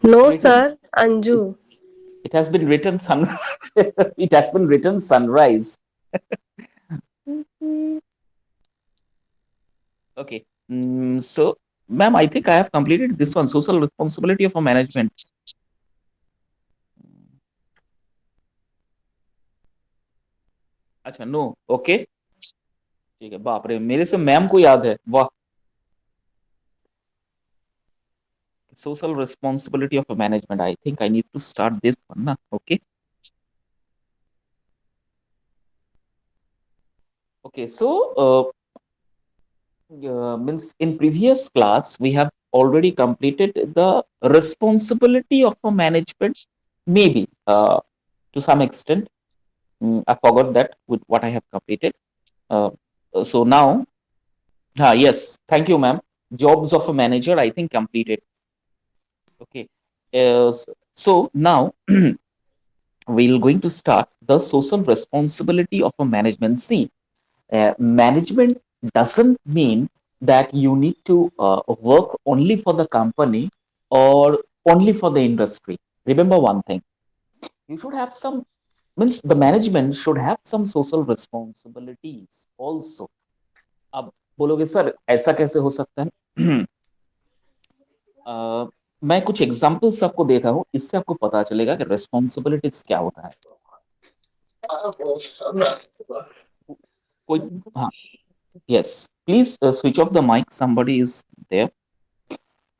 No, Written. sir. Anju. It has been written sun. It has been written sunrise. Okay. So, ma'am, I think I have completed this one. Social responsibility of a management. अच्छा no okay ठीक है बाप रे मेरे से ma'am को याद है वाह social responsibility of a management. I think I need to start this one na. Okay. Okay, so means in previous class we have already completed the responsibility of a management, maybe to some extent. I forgot that with what I have completed. uh, so now yes, thank you ma'am. Jobs of a manager I think completed. Okay. So now we're going to start the social responsibility of a management. See, management doesn't mean that you need to work only for the company or only for the industry. Remember one thing, you should have some, means the management should have some social responsibilities also. अब बोलोगे sir ऐसा कैसे हो सकता है? मैं कुछ examples आपको देता हूँ, इससे आपको पता चलेगा कि रिस्पॉन्सिबिलिटीज क्या होता है. कोई हाँ yes please switch off the mic somebody is there.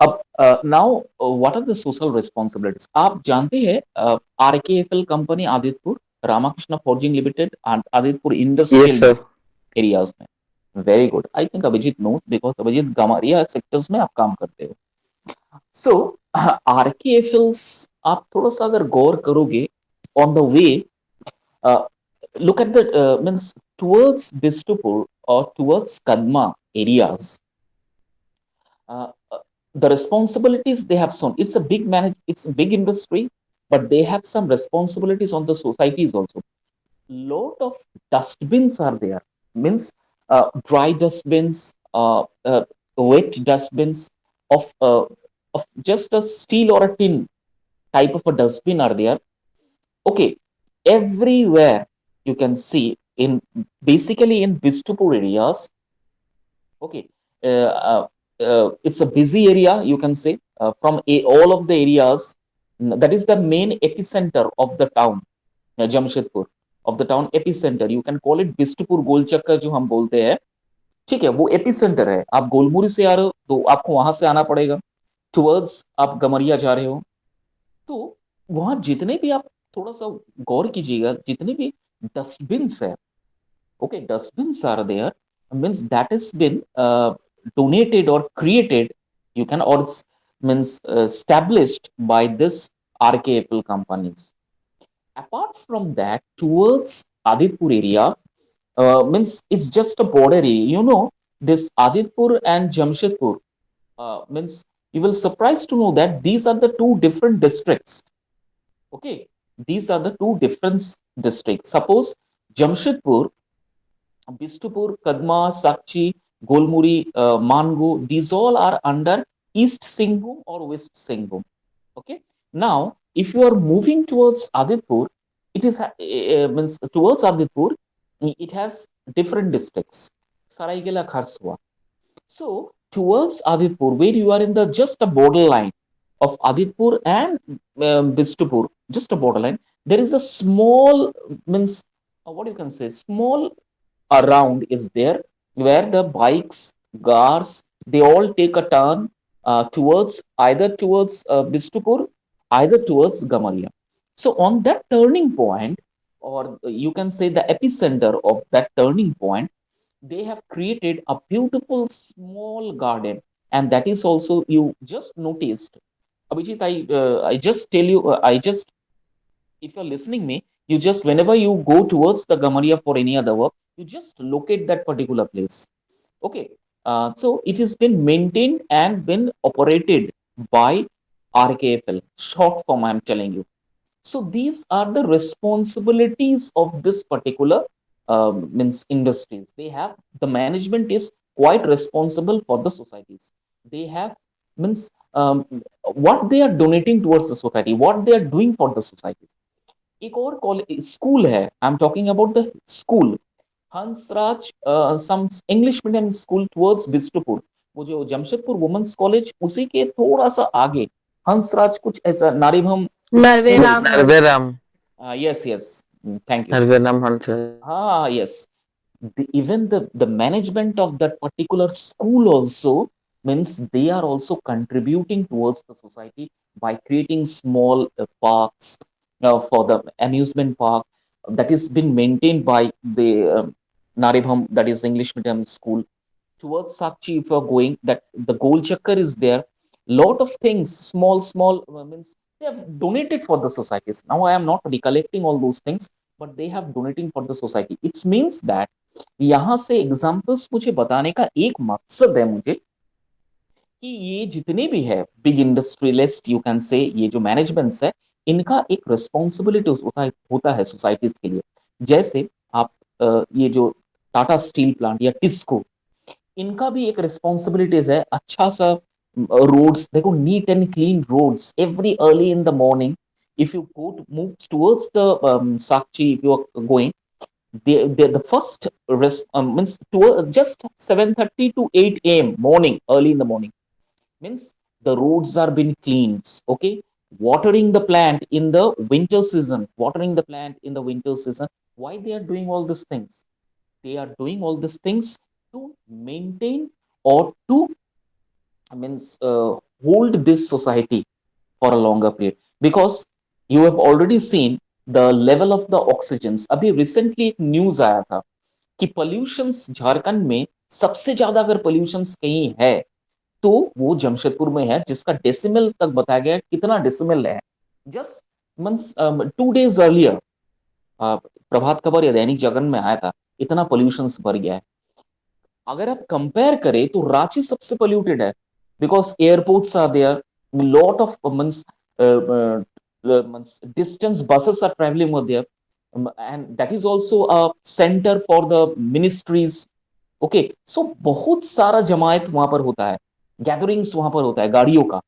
अब now what are the social responsibilities आप जानते हैं. RKFL company Adityapur, Ramakrishna forging limited, Adityapur Yes, industrial sir. Areas में. Very good. I think Abhijit knows because Abhijit Gamaria sectors में आप काम करते हो. सो आरकेएफएल्स आप थोड़ा सा अगर गौर करोगे on the way, look at the means towards Bistupur or towards Kadma areas, uh, uh, the responsibilities they have shown. It's a big it's a big industry, but they have some responsibilities on the societies also. Lot of dustbins are there. Means dry dustbins, wet dustbins of just a steel or a tin type of a dustbin are there. Okay, everywhere you can see in basically in Bistupur areas. Okay, it's a busy area you can say, all of the areas. That is the main epicenter of the town, Jamshedpur, of the town epicenter. You can call it Bistupur गोलचक्कर जो हम बोलते हैं. ठीक है, वो epicentre है. आप गोलमुरी से आ रहे हो तो आपको वहां से आना पड़ेगा. टुवर्ड्स आप गमरिया जा रहे हो तो वहां जितने भी आप थोड़ा सा गौर कीजिएगा, जितने भी डस्टबिन्स है. Okay, dustbins are there, means that has been donated or created, you can, or means established by this RKFL companies. Apart from that, towards Aditpur area, means it's just a border area, this Aditpur and Jamshedpur, means you will surprised to know that these are the two different districts. Okay, these are the two different districts. Suppose Jamshedpur, Bistupur, Kadma, Sakchi, Golmuri, Mangu, these all are under East Singhbum or West Singhbum. Okay. Now, if you are moving towards Aditpur, it is means towards Aditpur, it has different districts. Saraigela, Kharsua. So towards Aditpur, where you are in the just a borderline of Aditpur and Bistupur, just a borderline, there is a small, means what you can say, small around is there where the bikes, cars, they all take a turn towards either towards Bistupur, either towards Gamalia. So on that turning point, or you can say the epicenter of that turning point, they have created a beautiful small garden, and that is also you just noticed. Abhijit, I just tell you, I just, if you're listening me, you just whenever you go towards the Gamaria for any other work, you just locate that particular place. Okay, so it has been maintained and been operated by RKFL, short form I'm telling you. So these are the responsibilities of this particular means industries. They have, the management is quite responsible for the societies. They have means what they are donating towards the society, what they are doing for the society. एक और college school है, I am talking about the school, Hansraj some English medium school towards Bistupur, वो जो Jamshedpur women's college उसी के थोड़ा सा आगे हंसराज कुछ ऐसा नारीभम कुछ नरवे स्कूल, राम नरवे हंस। Ram, yes yes, thank you, Norway Ram हंस है। हाँ yes, even the management of that particular school also means they are also contributing towards the society by creating small parks for the amusement park that is been maintained by the Naribham, that is English medium school. Towards Sakchi, if you are going, that the goal checker is there. Lot of things, small means they have donated for the societies. Now I am not recollecting all those things, but they have donating for the society. It means that यहाँ से examples मुझे बताने का एक मकसद है मुझे कि ये जितने भी है बिग इंडस्ट्रियलिस्ट यू कैन से, ये जो मैनेजमेंट्स है इनका एक रिस्पॉन्सिबिलिटी होता है सोसाइटीज के लिए। जैसे आप ये जो टाटा स्टील प्लांट या टिस्को, इनका भी एक रिस्पॉन्सिबिलिटीज है, अच्छा सा रोड्स देखो, neat and clean roads every early in the morning, if you go to move towards the Sakshi, if you are going, the first means to just 7:30 to 8 a.m. morning, early in the morning, means the roads are being cleaned, okay, watering the plant in the winter season, watering the plant in the winter season. Why they are doing all these things? They are doing all these things to maintain or to means hold this society for a longer period, because you have already seen the level of the oxygens. अभी recently एक news आया था कि pollutions Jharkhand में सबसे ज्यादा अगर pollutions कहीं है तो वो जमशेदपुर में है, जिसका डेसिमल तक बताया गया है, कितना डेसिमल है। Just months 2 days earlier Prabhat Khabar या दैनिक जागरण में आया था, इतना पॉल्यूशन बढ़ गया है। अगर आप कंपेयर करें तो रांची सबसे पोल्यूटेड है, because airports are there, lot of distance buses are traveling over there, and that is also a center for the ministries, okay so बहुत सारा जमायत वहां पर होता है, गैदरिंग्स वहां पर होता है गाड़ियों का।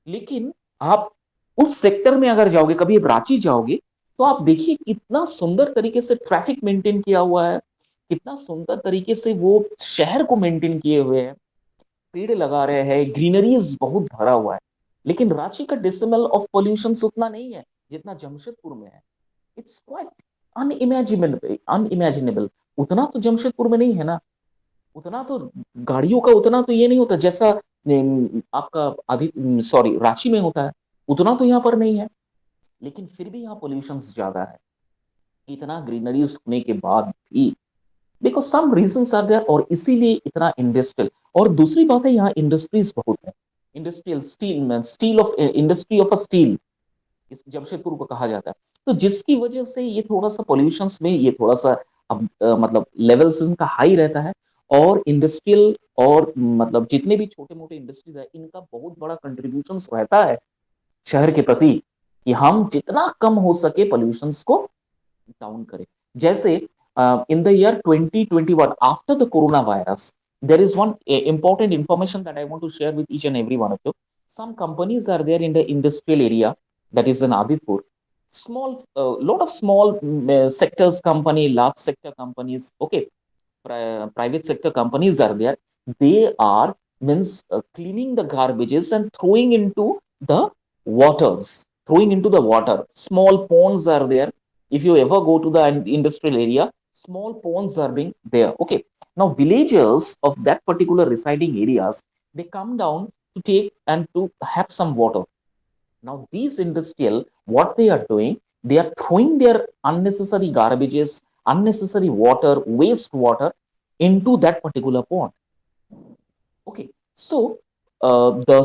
लेकिन आप उस सेक्टर में अगर जाओगे, कभी आप रांची जाओगे, तो आप देखिए कितना सुंदर तरीके से ट्रैफिक मेंटेन किया हुआ है, कितना सुंदर तरीके से वो शहर को मेंटेन किए हुए हैं, पेड़ लगा रहे हैं, ग्रीनरीज बहुत भरा हुआ है। लेकिन रांची का डेसिमल ऑफ पॉल्यूशन उतना नहीं है जितना जमशेदपुर में है। It's quite unimaginable, unimaginable. उतना तो जमशेदपुर में नहीं है ना, उतना तो गाड़ियों का उतना तो ये नहीं होता जैसा आपका आदि सॉरी रांची में होता है, उतना तो यहाँ पर नहीं है। लेकिन फिर भी यहाँ पोल्यूशन ज्यादा है, इतना ग्रीनरीज होने के बाद भी, because some reasons are there, और इसीलिए इतना इंडस्ट्रियल। और दूसरी बात है यहाँ इंडस्ट्रीज बहुत है, इंडस्ट्रियल स्टील में, steel of industry of a steel इस जमशेदपुर को कहा जाता है। तो जिसकी वजह से ये थोड़ा सा पॉल्यूशन में ये थोड़ा सा अब मतलब लेवल्स इनका हाई रहता है। और इंडस्ट्रियल और मतलब जितने भी छोटे मोटे इंडस्ट्रीज है इनका बहुत बड़ा कंट्रीब्यूशन रहता है शहर के प्रति, कि हम जितना कम हो सके पॉल्यूशन को डाउन करें। जैसे in the year 2021 after the coronavirus, there is one important information that I want to share with each and every one of you. Some companies are there in the industrial area, that is in Aditpur, small lot of small sectors company, large sector companies, okay, private sector companies are there. They are means cleaning the garbages and throwing into the waters, throwing into the water. Small ponds are there. If you ever go to the industrial area, small ponds are being there, okay. Now villagers of that particular residing areas, they come down to take and to have some water. Now these industrial, what they are doing, they are throwing their unnecessary garbages, unnecessary water, waste water into that particular pond, okay. So the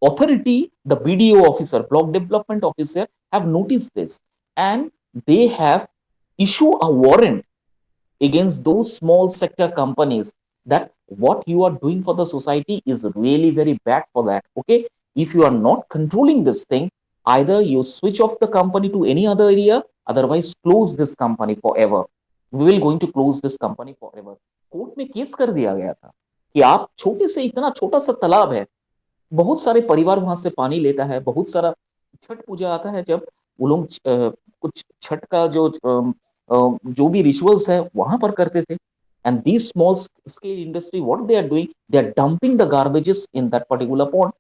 authority, the BDO officer, block development officer, have noticed this, and they have issued a warrant against those small sector companies that what you are doing for the society is really very bad for that, okay. If you are not controlling this thing, either you switch off the company to any other area, otherwise close this company forever, we will going to close this company forever। Court में case कर दिया गया था कि आप छोटे से, इतना छोटा सा तालाब है, बहुत सारे परिवार वहां से पानी लेता है, बहुत सारा छठ पूजा आता है जब वो लोग कुछ छठ का जो भी रिचुअल्स है वहां पर करते थे। And these small scale industry what they are doing, they are dumping the garbages in that particular pond.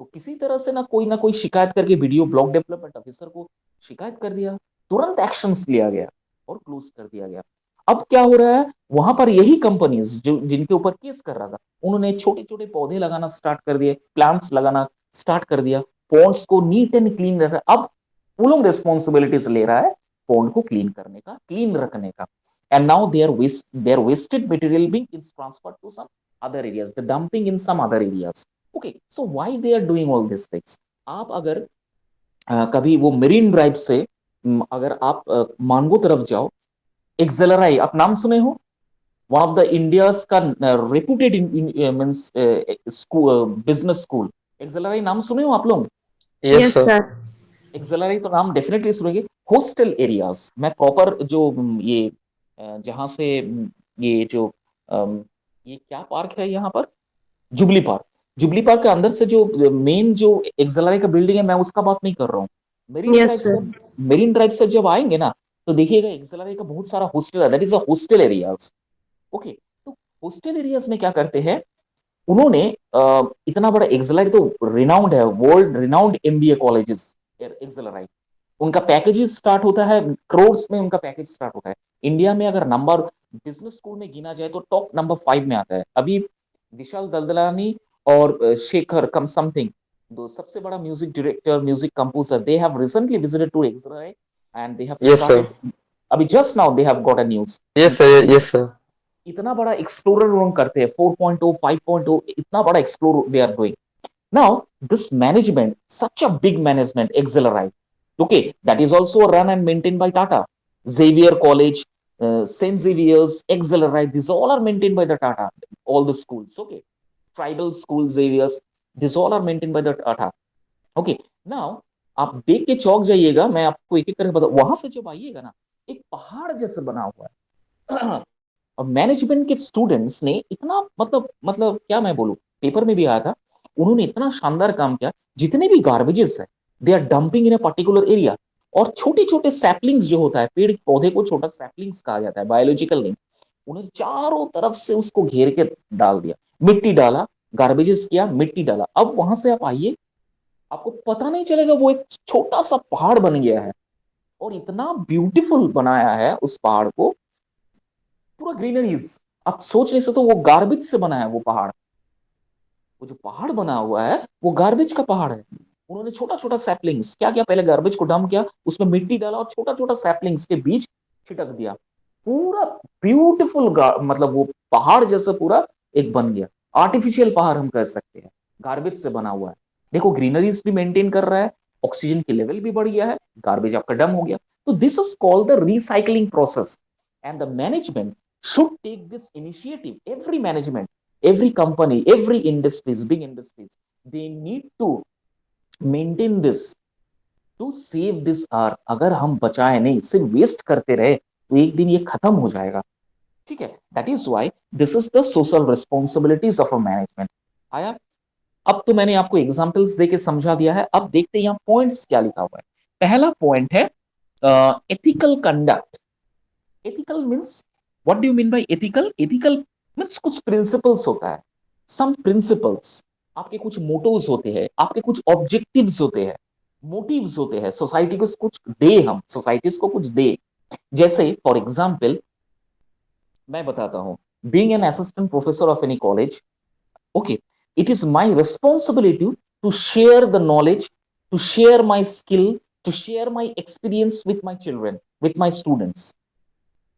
तो किसी तरह से ना कोई शिकायत करके वीडियो ब्लॉक डेवलपमेंट ऑफिसर को शिकायत कर दिया, तुरंत एक्शंस लिया गया और क्लोज कर दिया गया। अब क्या हो रहा है, वहां पर यही कंपनीज जो जिनके ऊपर केस कर रहा था, उन्होंने छोटे छोटे पौधे लगाना स्टार्ट कर दिए, प्लांट्स लगाना स्टार्ट कर दिया, पॉन्ड्स को नीट एंड क्लीन रखा। अब वो लोग रिस्पॉन्सिबिलिटीज ले रहा है पॉन्ड को क्लीन करने का, क्लीन रखने का। And now their wasted material being is transferred to some other areas, the dumping in some other areas. Okay, so why they are doing all this things. आप अगर कभी वो मेरीन ड्राइव से अगर आप मानगो तरफ जाओ, एक्सेलराई आप नाम सुने हो, वन ऑफ द इंडियाज का रेपुटेड मींस बिजनेस स्कूल, एक्सेलराई नाम सुने हो आप लोग। Yes yes sir. सर। एक्सेलराई तो नाम डेफिनेटली सुनेंगे। होस्टल एरियाज मैं प्रॉपर जो ये जहां से ये जो ये क्या पार्क है यहाँ पर, जुबली पार्क। जुबली पार्क के अंदर से जो मेन जो एक्सेलराई का बिल्डिंग है, मैं उसका बात नहीं कर रहा हूँ। मेरीन यस ड्राइव से, सर। मेरीन ड्राइव से जब आएंगे ना, तो देखिएगा एक्सेलराई का बहुत सारा हॉस्टल है, that is a hostel areas. Okay, तो हॉस्टल एरियाज में क्या करते हैं उन्होंने, इतना बड़ा एक्सेलराई तो रिनाउंड है, वर्ल्ड रिनाउंड एमबीए कॉलेजेस एक्सेलराई, उनका पैकेज स्टार्ट होता है करोड़ में, उनका पैकेज स्टार्ट होता है। इंडिया में अगर नंबर बिजनेस स्कूल में गिना जाए तो टॉप नंबर 5 में आता है अभी। विशाल दलदलानी और शेखर कम समथिंग, दो सबसे बड़ा music director, music composer, they have recently visited to एक्सराय and they have yes sir. Started, अभी just now they have got a news. Yes sir. Yes sir. इतना बड़ा एक्सप्लोरर उन्होंने करते हैं, 4.0 5.0, इतना बड़ा explore they are doing. Now, this management, such a big management, Accelerate, okay, that is also run and maintained by Tata. Xavier College, St. Xavier's, Accelerate, these all are maintained by the Tata, all the schools, okay. Tribal schools, Xavier's, these all are maintained by the Tata. Okay, now, आप देख के चौक जाइएगा, मैं आपको एक एक करके बता, वहां से जब आइएगा ना, एक पहाड़ जैसे बना हुआ है। और मैनेजमेंट के स्टूडेंट्स ने इतना मतलब क्या मैं बोलूं, पेपर में भी आया था, उन्होंने इतना शानदार काम किया, जितने भी गार्बेजेस है they are dumping in a particular area. और छोटे छोटे सैपलिंग्स जो होता है, पेड़ पौधे को छोटा सैपलिंग्स कहा जाता है, बायोलॉजिकल नहीं, उन्हें चारों तरफ से उसको घेर के डाल दिया, मिट्टी डाला, गार्बेजेस किया, मिट्टी डाला। अब वहां से आप आइए, आपको पता नहीं चलेगा वो एक छोटा सा पहाड़ बन गया है। और इतना ब्यूटीफुल बनाया है उस पहाड़ को, पूरा ग्रीनरीज। आप सोच नहीं सकते, वो गार्बेज से बना है वो पहाड़। वो जो पहाड़ बना हुआ है वो गार्बेज का पहाड़ है। उन्होंने छोटा छोटा सैपलिंग्स क्या किया, पहले गार्बेज को डंप किया, उसमें मिट्टी डाला और छोटा छोटा सैपलिंग्स के बीज छिटक दिया, पूरा ब्यूटीफुल मतलब वो पहाड़ जैसा पूरा एक बन गया। आर्टिफिशियल पहाड़ हम कह सकते हैं, गार्बेज से बना हुआ है। देखो ग्रीनरीज भी मेंटेन कर रहा है, ऑक्सीजन की लेवल भी बढ़ गया है, गार्बेज आपका डम हो गया। तो this is called the recycling process, and the management should take this initiative. Every management, every company, every industries, big industries, they need to maintain this to save this earth। अगर हम बचाए नहीं, सिर्फ वेस्ट करते रहे, तो एक दिन ये खत्म हो जाएगा। ठीक है, that is why this is the social responsibilities of a management. आया, अब तो मैंने आपको एग्जांपल्स देके समझा दिया है, अब देखते हैं यहाँ पॉइंट्स क्या लिखा हुआ है। पहला पॉइंट है ethical conduct. Ethical means, what do you mean by ethical? Ethical means कुछ प्रिंसिपल्स होता है, सम प्रिंसिपल्स, आपके कुछ मोटोज होते हैं, आपके कुछ ऑब्जेक्टिव्स होते हैं, मोटिव्स होते हैं, सोसाइटी को कुछ दे, हम सोसाइटीज को कुछ दे। जैसे फॉर एग्जाम्पल मैं बताता हूं, being an assistant professor of any college, okay, it is my responsibility to share the knowledge, to share my skill, to share my experience with my children, with my students।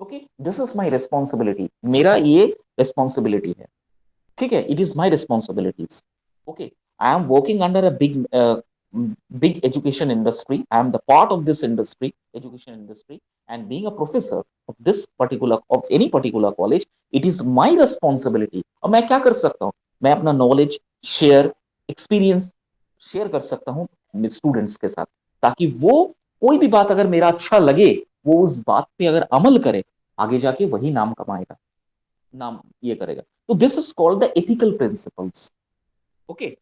Okay, this is my responsibility, मेरा ये responsibility है। ठीक है, it is my responsibilities. Okay, I am working under a big education industry, I am the part of this industry, education industry, and being a professor of this particular, of any particular college, it is my responsibility। और मैं क्या कर सकता हूँ, मैं अपना knowledge share, experience share कर सकता हूँ स्टूडेंट्स के साथ, ताकि वो कोई भी बात अगर मेरा अच्छा लगे, वो उस बात पे अगर अमल करे, आगे जाके वही नाम कमाएगा, नाम ये करेगा। तो this is called the ethical principles. Okay,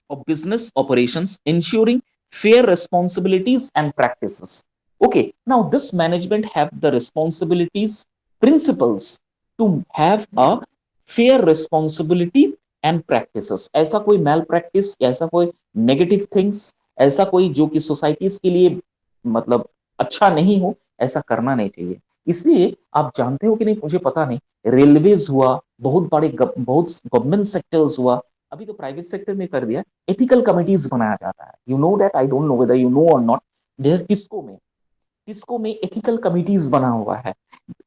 of business operations, ensuring fair responsibilities and practices. Okay, now this management have the responsibilities, principles to have a fair responsibility and practices. ऐसा कोई मैल प्रैक्टिस, ऐसा कोई negative things, ऐसा कोई जो कि societies के लिए मतलब अच्छा नहीं हो, ऐसा करना नहीं चाहिए। इसलिए आप जानते हो कि नहीं मुझे पता नहीं, रेलवेज हुआ, बहुत गवर्नमेंट सेक्टर्स हुआ, अभी तो प्राइवेट सेक्टर में कर दिया, एथिकल कमिटीज बनाया जाता है। You know that, I don't know whether you know और नॉट। किसको में एथिकल कमिटीज बना हुआ है।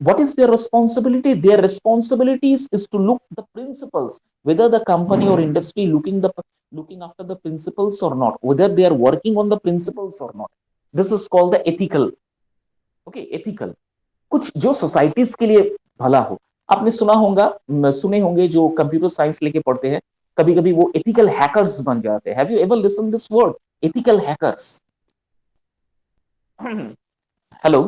What is their responsibility? Their responsibilities is to look the principles, whether the company or industry looking after the principles or not, whether they are working on the principles or not. This is called the ethical. Okay, ethical, कुछ जो societies के लिए भला हो। आपने सुने होंगे जो कंप्यूटर साइंस लेके पढ़ते हैं, कभी कभी वो एथिकल हैकर्स बन जाते हैं। Have you ever listen this word, ethical hackers? Hello,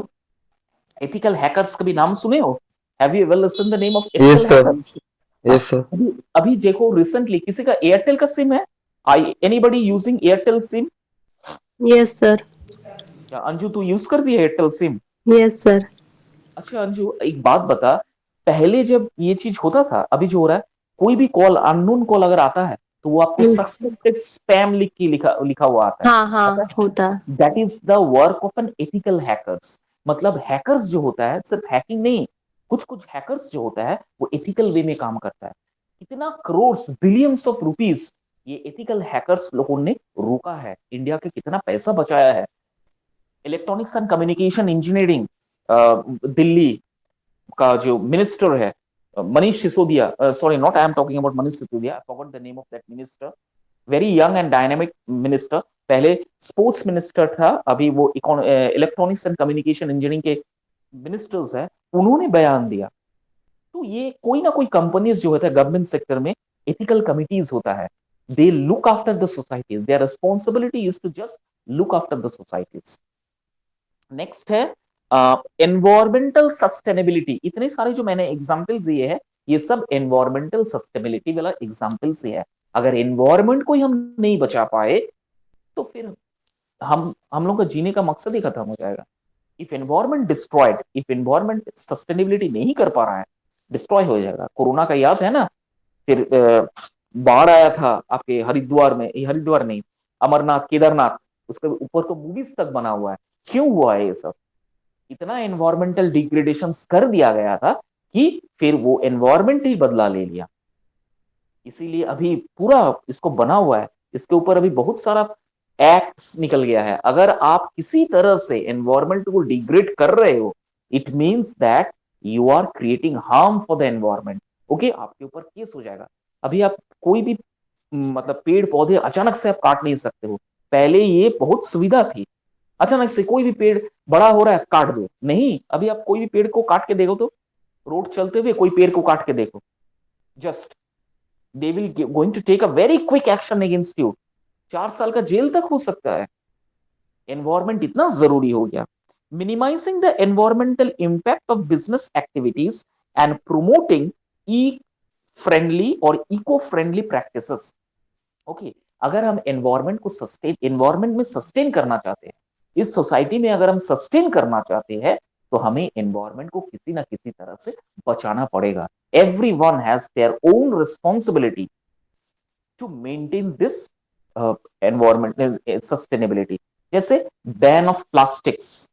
ethical hackers कभी नाम सुने हो? Have you ever listen the name of Yes, ethical sir. Hackers? Yes, sir. अभी अभी देखो, रिसेंटली किसी का एयरटेल का सिम है, I anybody using Airtel SIM? Yes sir. क्या अंजू तू यूज कर दी है एयरटेल सिम? Yes sir. अच्छा अंजू, एक बात बता, पहले जब ये चीज होता था, अभी जो हो रहा है, कोई भी कॉल, अननोन कॉल अगर आता है तो वो आपको सस्पेक्टेड स्पैम लिख के लिखा हुआ आता है। हाँ हाँ होता। That is the work of an ethical hackers. मतलब हैकर्स जो होता है, सिर्फ हैकिंग नहीं, कुछ कुछ हैकर्स जो होता है वो एथिकल वे में काम करता है। कितना करोड़, बिलियंस ऑफ रुपीस ये एथिकल हैकर्स लोगों ने रोका है, इंडिया के कितना पैसा बचाया है। Electronics and communication engineering, Delhi का जो मिनिस्टर है Manish Sisodia, sorry not I am talking about Manish Sisodia, I forgot the name of that minister, very young and dynamic minister, पहले स्पोर्ट्स मिनिस्टर था, अभी वो इलेक्ट्रॉनिक्स एंड कम्युनिकेशन इंजीनियरिंग के मिनिस्टर्स है। उन्होंने बयान दिया। तो ये कोई ना कोई कंपनीज जो होता है गवर्नमेंट सेक्टर में, एथिकल कमिटीज होता है, they look after the societies, their responsibility is to just look after the societies. Next है एनवायरमेंटल सस्टेनेबिलिटी। इतने सारे जो मैंने एग्जाम्पल दिए हैं, ये सब एनवायरमेंटल सस्टेनेबिलिटी वाला एग्जाम्पल से है। अगर एनवायरमेंट को ही हम नहीं बचा पाए तो फिर हम लोग का जीने का मकसद ही खत्म हो जाएगा। If environment destroyed, if environment sustainability नहीं कर पा रहा है, डिस्ट्रॉय हो जाएगा। कोरोना का याद है ना, फिर बाढ़ आया था आपके हरिद्वार में, हरिद्वार नहीं, अमरनाथ, केदारनाथ, उसके ऊपर तो मूवीज तक बना हुआ है। क्यों हुआ है ये सब? इतना एनवायरमेंटल डिग्रेडेशन कर दिया गया था कि फिर वो एनवायरमेंट ही बदला ले लिया। इसीलिए अभी पूरा इसको बना हुआ है, इसके ऊपर अभी बहुत सारा एक्ट्स निकल गया है। अगर आप किसी तरह से एनवायरमेंट को डिग्रेड कर रहे हो, it means that you are creating harm for the environment. Okay, आपके ऊपर केस हो जाएगा। अभी आप कोई भी मतलब पेड़ पौधे अचानक से आप काट नहीं सकते हो। पहले ये बहुत सुविधा थी, अचानक से कोई भी पेड़ बड़ा हो रहा है काट दो, नहीं। अभी आप कोई भी पेड़ को काट के देखो, तो रोड चलते हुए कोई पेड़ को काट के देखो, just they will going to take a very quick action against you. 4 साल का जेल तक हो सकता है। एनवायरमेंट इतना जरूरी हो गया। Minimising the environmental impact of business activities and promoting E friendly और इको फ्रेंडली प्रैक्टिसेस। ओके, अगर हम एनवायरमेंट में सस्टेन करना चाहते हैं, इस सोसाइटी में अगर हम सस्टेन करना चाहते हैं, तो हमें एनवायरमेंट को किसी ना किसी तरह से बचाना पड़ेगा। Everyone has their own responsibility to maintain this environment sustainability. जैसे ban of plastics.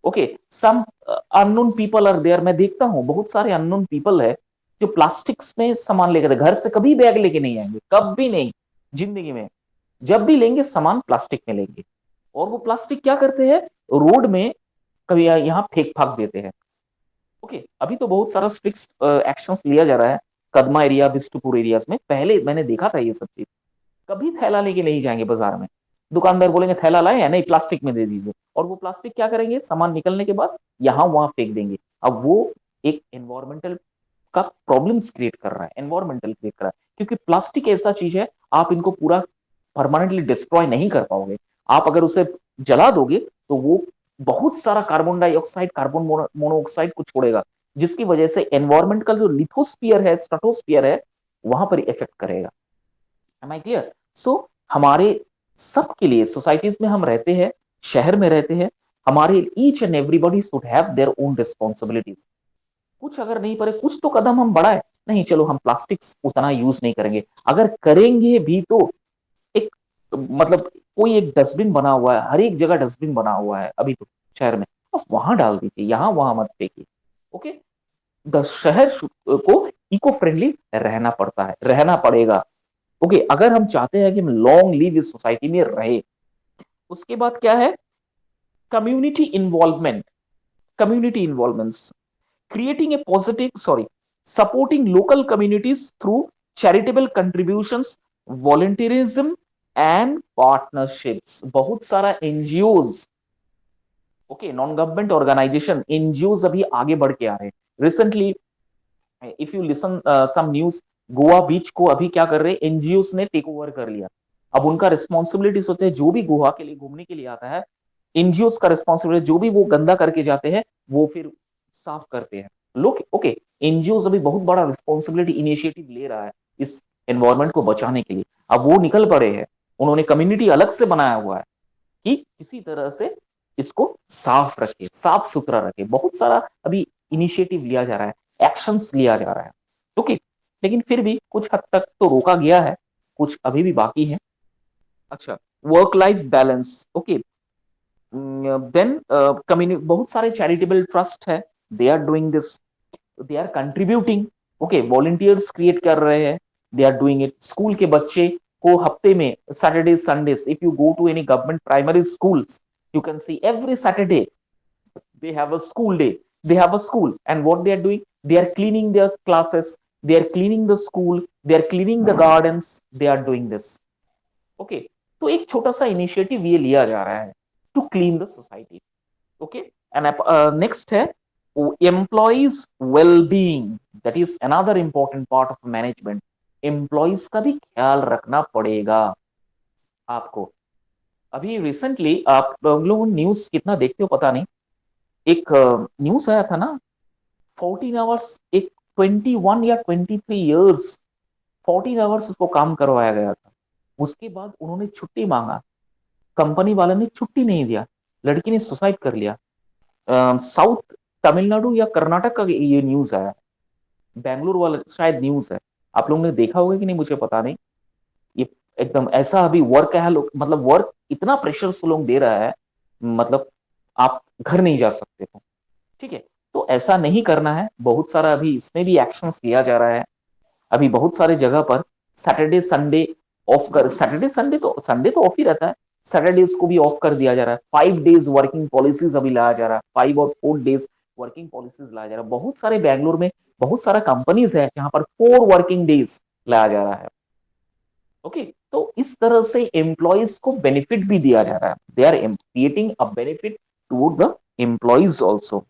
Okay, some unknown people are there. मैं देखता हूं बहुत सारे अननोन पीपल है जो प्लास्टिक्स में सामान लेकर, घर से कभी बैग लेके नहीं आएंगे, कभी नहीं जिंदगी में। जब भी लेंगे सामान प्लास्टिक में लेंगे, और वो प्लास्टिक क्या करते हैं, रोड में कभी यहाँ फेंक फाक देते हैं। ओके, अभी तो बहुत सारा स्ट्रिक्ट एक्शंस लिया जा रहा है कदमा एरिया, बिष्टुपुर एरियाज में। पहले मैंने देखा था ये सब चीज, कभी थैला लेके नहीं जाएंगे बाजार में। दुकानदार बोलेंगे थैला लाए या नहीं, प्लास्टिक में दे दीजिए, और वो प्लास्टिक क्या करेंगे, सामान निकलने के बाद यहाँ वहां फेंक देंगे। अब वो एक एनवायरमेंटल का प्रॉब्लम्स क्रिएट कर रहा है, एनवायरमेंटल क्रिएट कर रहा है, क्योंकि प्लास्टिक ऐसा चीज है, आप इनको पूरा परमानेंटली डिस्ट्रॉय नहीं कर पाओगे। आप अगर उसे जला दोगे तो वो बहुत सारा कार्बन डाइऑक्साइड, कार्बन मोनोऑक्साइड को छोड़ेगा, जिसकी वजह से एनवायरमेंट का जो लिथोस्फीयर है, स्ट्रेटोस्फीयर है, वहां पर इफेक्ट करेगा। Am I clear? सो हमारे सबके लिए, सोसाइटीज में हम रहते हैं, शहर में रहते हैं, हमारे each and everybody should have their own responsibilities. कुछ अगर नहीं पड़े, कुछ तो कदम हम बढ़ाए, नहीं चलो हम प्लास्टिक्स उतना यूज नहीं करेंगे, अगर करेंगे भी तो एक, मतलब कोई एक डस्टबिन बना हुआ है, हर एक जगह डस्टबिन बना हुआ है अभी तो शहर में, तो वहां डाल दीजिए, यहाँ वहां मत फेंकिए। ओके, द शहर को इको फ्रेंडली रहना पड़ता है, रहना पड़ेगा। ओके, अगर हम चाहते हैं कि हम लॉन्ग लिव इस सोसाइटी में रहे। उसके बाद क्या है, community involvement, community involvements, creating a positive, sorry, supporting local communities through charitable contributions, volunteerism and partnerships। बहुत सारा NGOs, okay, non government organization, NGOs अभी आगे बढ़ के आ रहे हैं। Recently if you listen some news, Goa beach को अभी क्या कर रहे हैं, एनजीओज ने टेक ओवर कर लिया। अब उनका रिस्पॉन्सिबिलिटीज होते हैं, जो भी गोवा के लिए घूमने के लिए आता है, एनजीओज का रिस्पॉन्सिबिलिटी, जो भी वो गंदा करके जाते हैं वो फिर साफ करते हैं लोग। ओके, एनजीओ अभी बहुत बड़ा रिस्पॉन्सिबिलिटी इनिशिएटिव ले रहा है इस एनवायरमेंट को बचाने के लिए। अब वो निकल पड़े हैं, उन्होंने कम्युनिटी अलग से बनाया हुआ है कि किसी तरह से इसको साफ रखे, साफ सुथरा रखे। बहुत सारा अभी इनिशिएटिव लिया जा रहा है, एक्शंस लिया जा रहा है। ओके, लेकिन फिर भी कुछ हद तक तो रोका गया है, कुछ अभी भी बाकी है। अच्छा, work life balance, okay, then community, बहुत सारे चैरिटेबल ट्रस्ट है, they are doing this, they are contributing. Okay, volunteers create कर रहे हैं, they are doing it. School के बच्चे को हफ्ते में Saturday Sundays, if you go to any government primary schools, you can see every Saturday they have a school day, they have a school, and what they are doing, they are cleaning their classes, they are cleaning the school, they are cleaning the gardens, they are doing this। Okay, तो एक छोटा सा initiative ये लिया जा रहा है to clean the society. Okay, and next है employees wellbeing, that is another important part of management. Employees का भी ख्याल रखना पड़ेगा आपको। अभी रिसेंटली आप लोग न्यूज कितना देखते हो पता नहीं, एक न्यूज आया था ना, 14 आवर्स, एक 21 या 23 इयर्स, 14 आवर्स उसको काम करवाया गया था। उसके बाद उन्होंने छुट्टी मांगा, कंपनी वाले ने छुट्टी नहीं दिया, लड़की ने सुसाइड कर लिया। साउथ तमिलनाडु या कर्नाटक का ये न्यूज आया, बेंगलुरु वाला शायद न्यूज है, आप लोगों ने देखा होगा कि नहीं मुझे पता नहीं। ये एकदम ऐसा अभी वर्क है, लोग मतलब वर्क इतना प्रेशर से लोग दे रहा है, मतलब आप घर नहीं जा सकते हो। ठीक है, तो ऐसा नहीं करना है। बहुत सारा अभी इसमें भी एक्शंस लिया जा रहा है। अभी बहुत सारे जगह पर सैटरडे संडे ऑफ कर, सैटरडे संडे तो ऑफ ही रहता है, सैटरडेज को भी ऑफ कर दिया जा रहा है। 5 days वर्किंग पॉलिसीज अभी लाया जा रहा है, 5 और 4 days वर्किंग पॉलिसीज लाया जा रहा है। बहुत सारे बैंगलोर में बहुत सारा कंपनीज है जहां पर 4 वर्किंग डेज लाया जा रहा है। ओके, तो इस तरह से एम्प्लॉयज को बेनिफिट भी दिया जा रहा है, they are creating a benefit toward the employees also.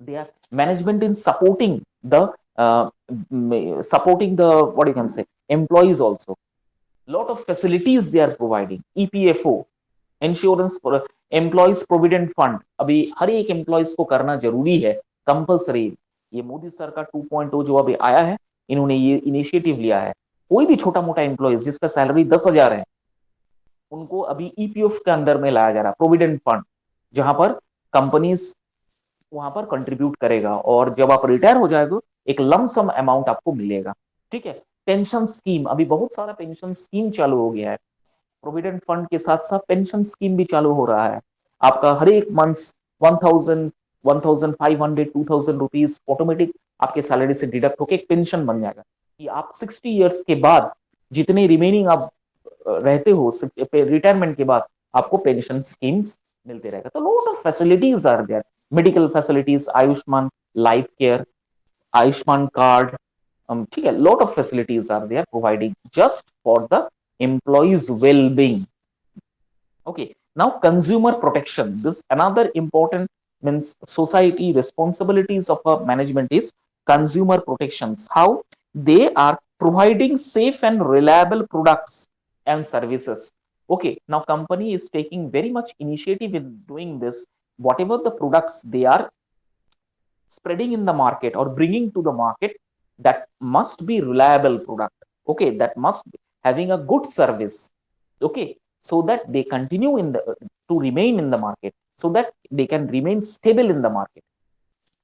They are management in supporting the what you can say employees also, lot of facilities they are providing, EPFO, insurance, employees provident fund अभी हर एक employees को करना जरूरी है, compulsory. ये Modi sir का 2.0 जो अभी आया है, इन्होंने ये इनिशिएटिव लिया है, कोई भी छोटा मोटा एम्प्लॉयज जिसका सैलरी 10,000 है, उनको अभी ईपीएफ के अंदर में लाया जा रहा है, प्रोविडेंट फंड, जहां पर कंपनीज वहां पर कंट्रीब्यूट करेगा, और जब आप रिटायर हो जाएगा एक लमसम अमाउंट आपको मिलेगा। ठीक है, पेंशन स्कीम, अभी बहुत सारा पेंशन स्कीम चालू हो गया है, प्रोविडेंट फंड के साथ साथ पेंशन स्कीम भी चालू हो रहा है। आपका हर एक मंथ 1000, 1500, 2000 रुपीज ऑटोमेटिक आपके सैलरी से डिडक्ट होकर एक पेंशन बन जाएगा, कि आप 60 ईयर्स के बाद जितने रिमेनिंग आप रहते हो रिटायरमेंट के बाद, आपको पेंशन स्कीम्स मिलते रहेगा। तो lot of facilities are there, medical facilities, Ayushman life care, Ayushman card, ठीक है, lot of facilities are there providing just for the employees well-being। Okay, now consumer protection, this another important means society responsibilities of a management is consumer protections, how they are providing safe and reliable products and services। Okay, now company is taking very much initiative in doing this, whatever the products they are spreading in the market or bringing to the market, that must be reliable product, okay, that must be having a good service, okay, so that they continue in the to remain in the market, so that they can remain stable in the market.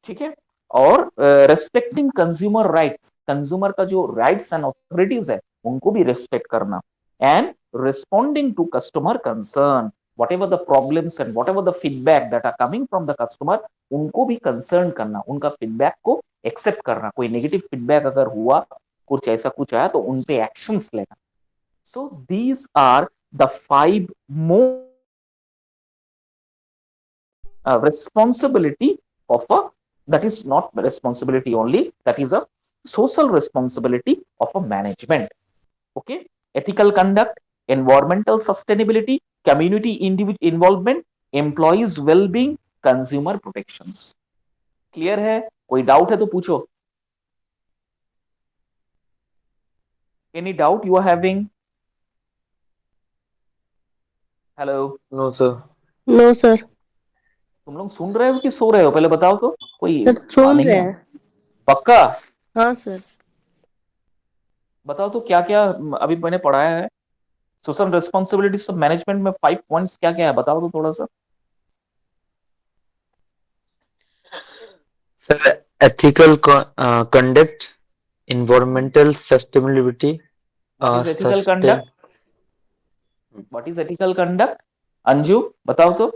ठीक है, और respecting consumer rights, consumer का जो rights and authorities है उनको भी respect करना, and responding to customer concern, whatever the problems and whatever the feedback that are coming from the customer, उनको भी कंसर्न करना, उनका फीडबैक को एक्सेप्ट करना, कोई नेगेटिव फीडबैक अगर हुआ, कुछ ऐसा कुछ आया तो उन पे एक्शंस लेना. So these are the 5 more responsibility of a, that is not responsibility only, that is a social responsibility of a management. Okay, ethical conduct, environmental sustainability, community involvement, employees well-being, consumer protections. Clear है? कोई doubt है तो पूछो. Any doubt you are having? Hello. No, sir. No sir. तुम लोग सुन रहे हो कि सो रहे हो? पहले बताओ तो. कोई सर सुन नहीं रहे है? हैं. पक्का? हाँ सर. बताओ तो क्या क्या अभी मैंने पढ़ाया है. सोशल रिस्पॉन्सिबिलिटीज ऑफ मैनेजमेंट में 5 पॉइंट्स क्या क्या है, बताओ तो थोड़ा सा. Sir, ethical conduct, environmental sustainability, what is ethical sustain. Conduct? What is ethical conduct? Anju बताओ तो.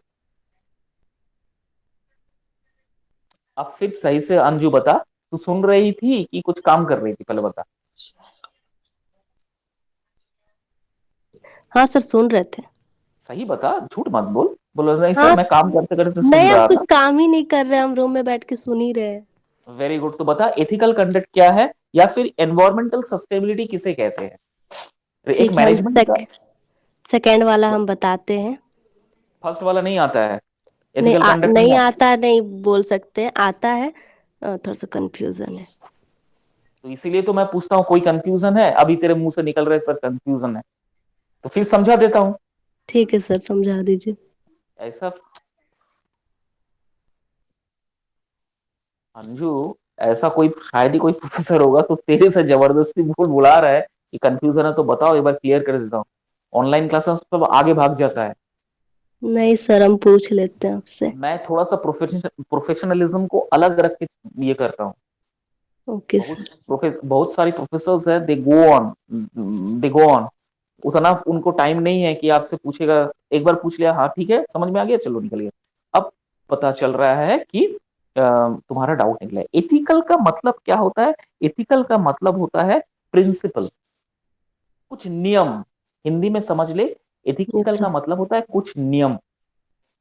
अब फिर सही से अंजू बता, तू सुन रही थी कि कुछ काम कर रही थी, पहले बता. हाँ सर सुन रहे थे. सही बता, झूठ मत बोल. बोलो नहीं सर हाँ मैं काम करते करते सुन नहीं, हम रहा कुछ था. काम ही नहीं कर रहे, हम रूम में बैठ के सुन ही रहे हैं. Very good. तो बता एथिकल कंडक्ट क्या है, या फिर एनवायरमेंटल सस्टेनेबिलिटी किसे कहते हैं? एक ठीक है, हम मैनेजमेंट का. सेकंड वाला हम बताते हैं. फर्स्ट वाला नहीं आता है, नहीं एथिकल कंडक्ट नहीं नहीं आता. आता, नहीं बोल सकते, आता है. थोड़ा सा कंफ्यूजन है. तो इसीलिए तो मैं पूछता हूँ, कोई कंफ्यूजन है? अभी तेरे मुंह से निकल रहे सर कंफ्यूजन है, तो फिर समझा देता हूँ. ठीक है सर, समझा दीजिए. ऐसा अंजू, ऐसा कोई शायद ही कोई प्रोफेसर होगा तो तेरे से जबरदस्ती बोल बुला रहा है कि कंफ्यूजन है तो बताओ, एक बार क्लियर कर देता हूँ. ऑनलाइन क्लासेस सब आगे भाग जाता है. नहीं सर, हम पूछ लेते हैं आपसे. मैं थोड़ा सा प्रोफेशनलिज्म को अलग रख के ये करता हूँ. Okay sir. बहुत सारी प्रोफेसर्स है, दे गो ऑन, उतना उनको टाइम नहीं है कि आपसे पूछेगा. एक बार पूछ लिया, हाँ ठीक है समझ में आ गया, चलो निकल गया. अब पता चल रहा है कि तुम्हारा डाउट निकला है. एथिकल का मतलब क्या होता है? एथिकल का मतलब होता है प्रिंसिपल, कुछ नियम. हिंदी में समझ ले, यस एथिकल का सर. मतलब होता है कुछ नियम.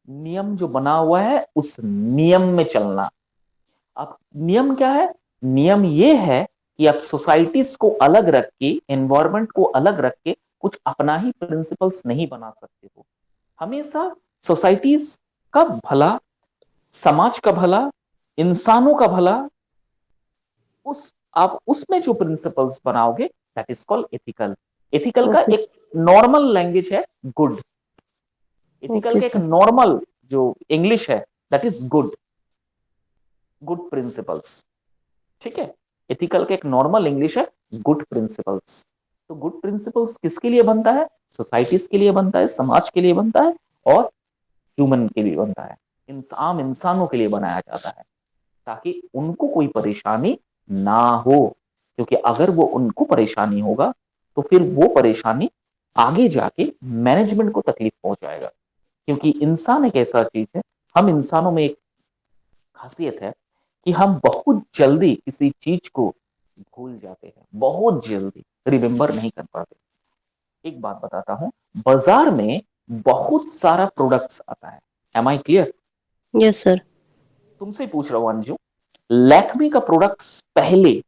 नियम जो बना हुआ है उस नियम में चलना. अब नियम क्या है? नियम ये है कि आप सोसाइटीज को अलग रख के, एनवायरमेंट को अलग रख के कुछ अपना ही प्रिंसिपल्स नहीं बना सकते हो. हमेशा सोसाइटीज का भला, समाज का भला, इंसानों का भला, उस आप उसमें जो प्रिंसिपल्स बनाओगे that is called ethical. Ethical का ओके एक नॉर्मल लैंग्वेज है गुड. एथिकल ओके का एक सर. नॉर्मल जो इंग्लिश है that is good. Good principles. ठीक है, एथिकल का एक नॉर्मल इंग्लिश है गुड प्रिंसिपल्स. तो गुड प्रिंसिपल्स किसके लिए बनता है? सोसाइटीज के लिए बनता है, समाज के लिए बनता है, और ह्यूमन के लिए बनता है, आम इंसानों के लिए बनाया जाता है, ताकि उनको कोई परेशानी ना हो. क्योंकि अगर वो उनको परेशानी होगा तो फिर वो परेशानी आगे जाके मैनेजमेंट को तकलीफ पहुंचाएगा. क्योंकि इंसान एक ऐसा चीज है, हम इंसानों में एक खासियत है कि हम बहुत जल्दी किसी चीज को भूल जाते हैं, बहुत जल्दी रिमेम्बर नहीं कर पाते. एक बात बताता हूं, बाजार में बहुत सारा प्रोडक्ट्स आता है. Am I clear? Yes sir. तुमसे पूछ रहा हूं अंजू, लैक्मी का प्रोडक्ट्स पहले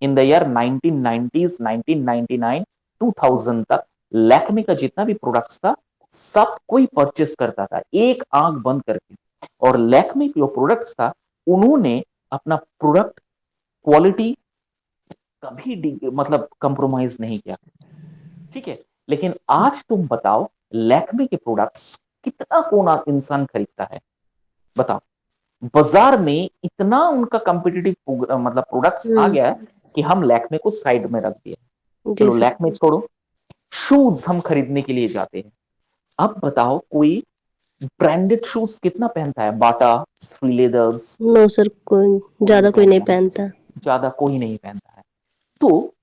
इन द ईयर 1990s, 1999, 2000 तक लैक्मी का जितना भी प्रोडक्ट्स था सब कोई परचेस करता था एक आंख बंद करके. और लैक्मी जो प्रोडक्ट्स था उन्होंने अपना प्रोडक्ट क्वालिटी कभी मतलब कंप्रोमाइज नहीं किया. ठीक है, लेकिन आज तुम बताओ लैक्मे के प्रोडक्ट्स कितना कौन इंसान खरीदता है? बताओ. बाजार में इतना उनका कॉम्पिटिटिव मतलब प्रोडक्ट्स आ गया है कि हम लैक्मे को साइड में रख दिया. जी चलो सर. लैक्मे छोड़ो, शूज हम खरीदने के लिए जाते हैं। अब बताओ कोई ब्रांडेड शूज कितना पहनता है? बाटा, श्री लेदर्स, नो सर, कोई ज्यादा कोई नहीं पहनता। ज्यादा कोई नहीं पहनता है। तो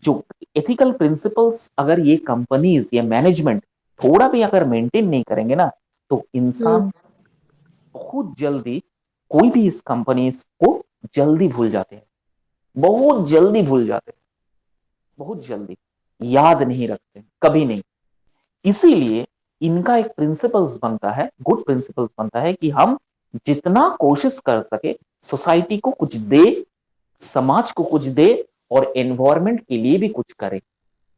जो एथिकल प्रिंसिपल्स अगर ये कंपनीज या मैनेजमेंट थोड़ा भी अगर मेंटेन नहीं करेंगे ना, तो इंसान बहुत जल्दी कोई भी इस कंपनीज को जल्दी भूल जाते हैं, बहुत जल्दी भूल जाते हैं, बहुत जल्दी याद नहीं रखते, कभी नहीं। इसीलिए इनका एक प्रिंसिपल्स बनता है, गुड प्रिंसिपल्स बनता है कि हम जितना कोशिश कर सके सोसाइटी को कुछ दे, समाज को कुछ दे और एनवायरमेंट के लिए भी कुछ करे।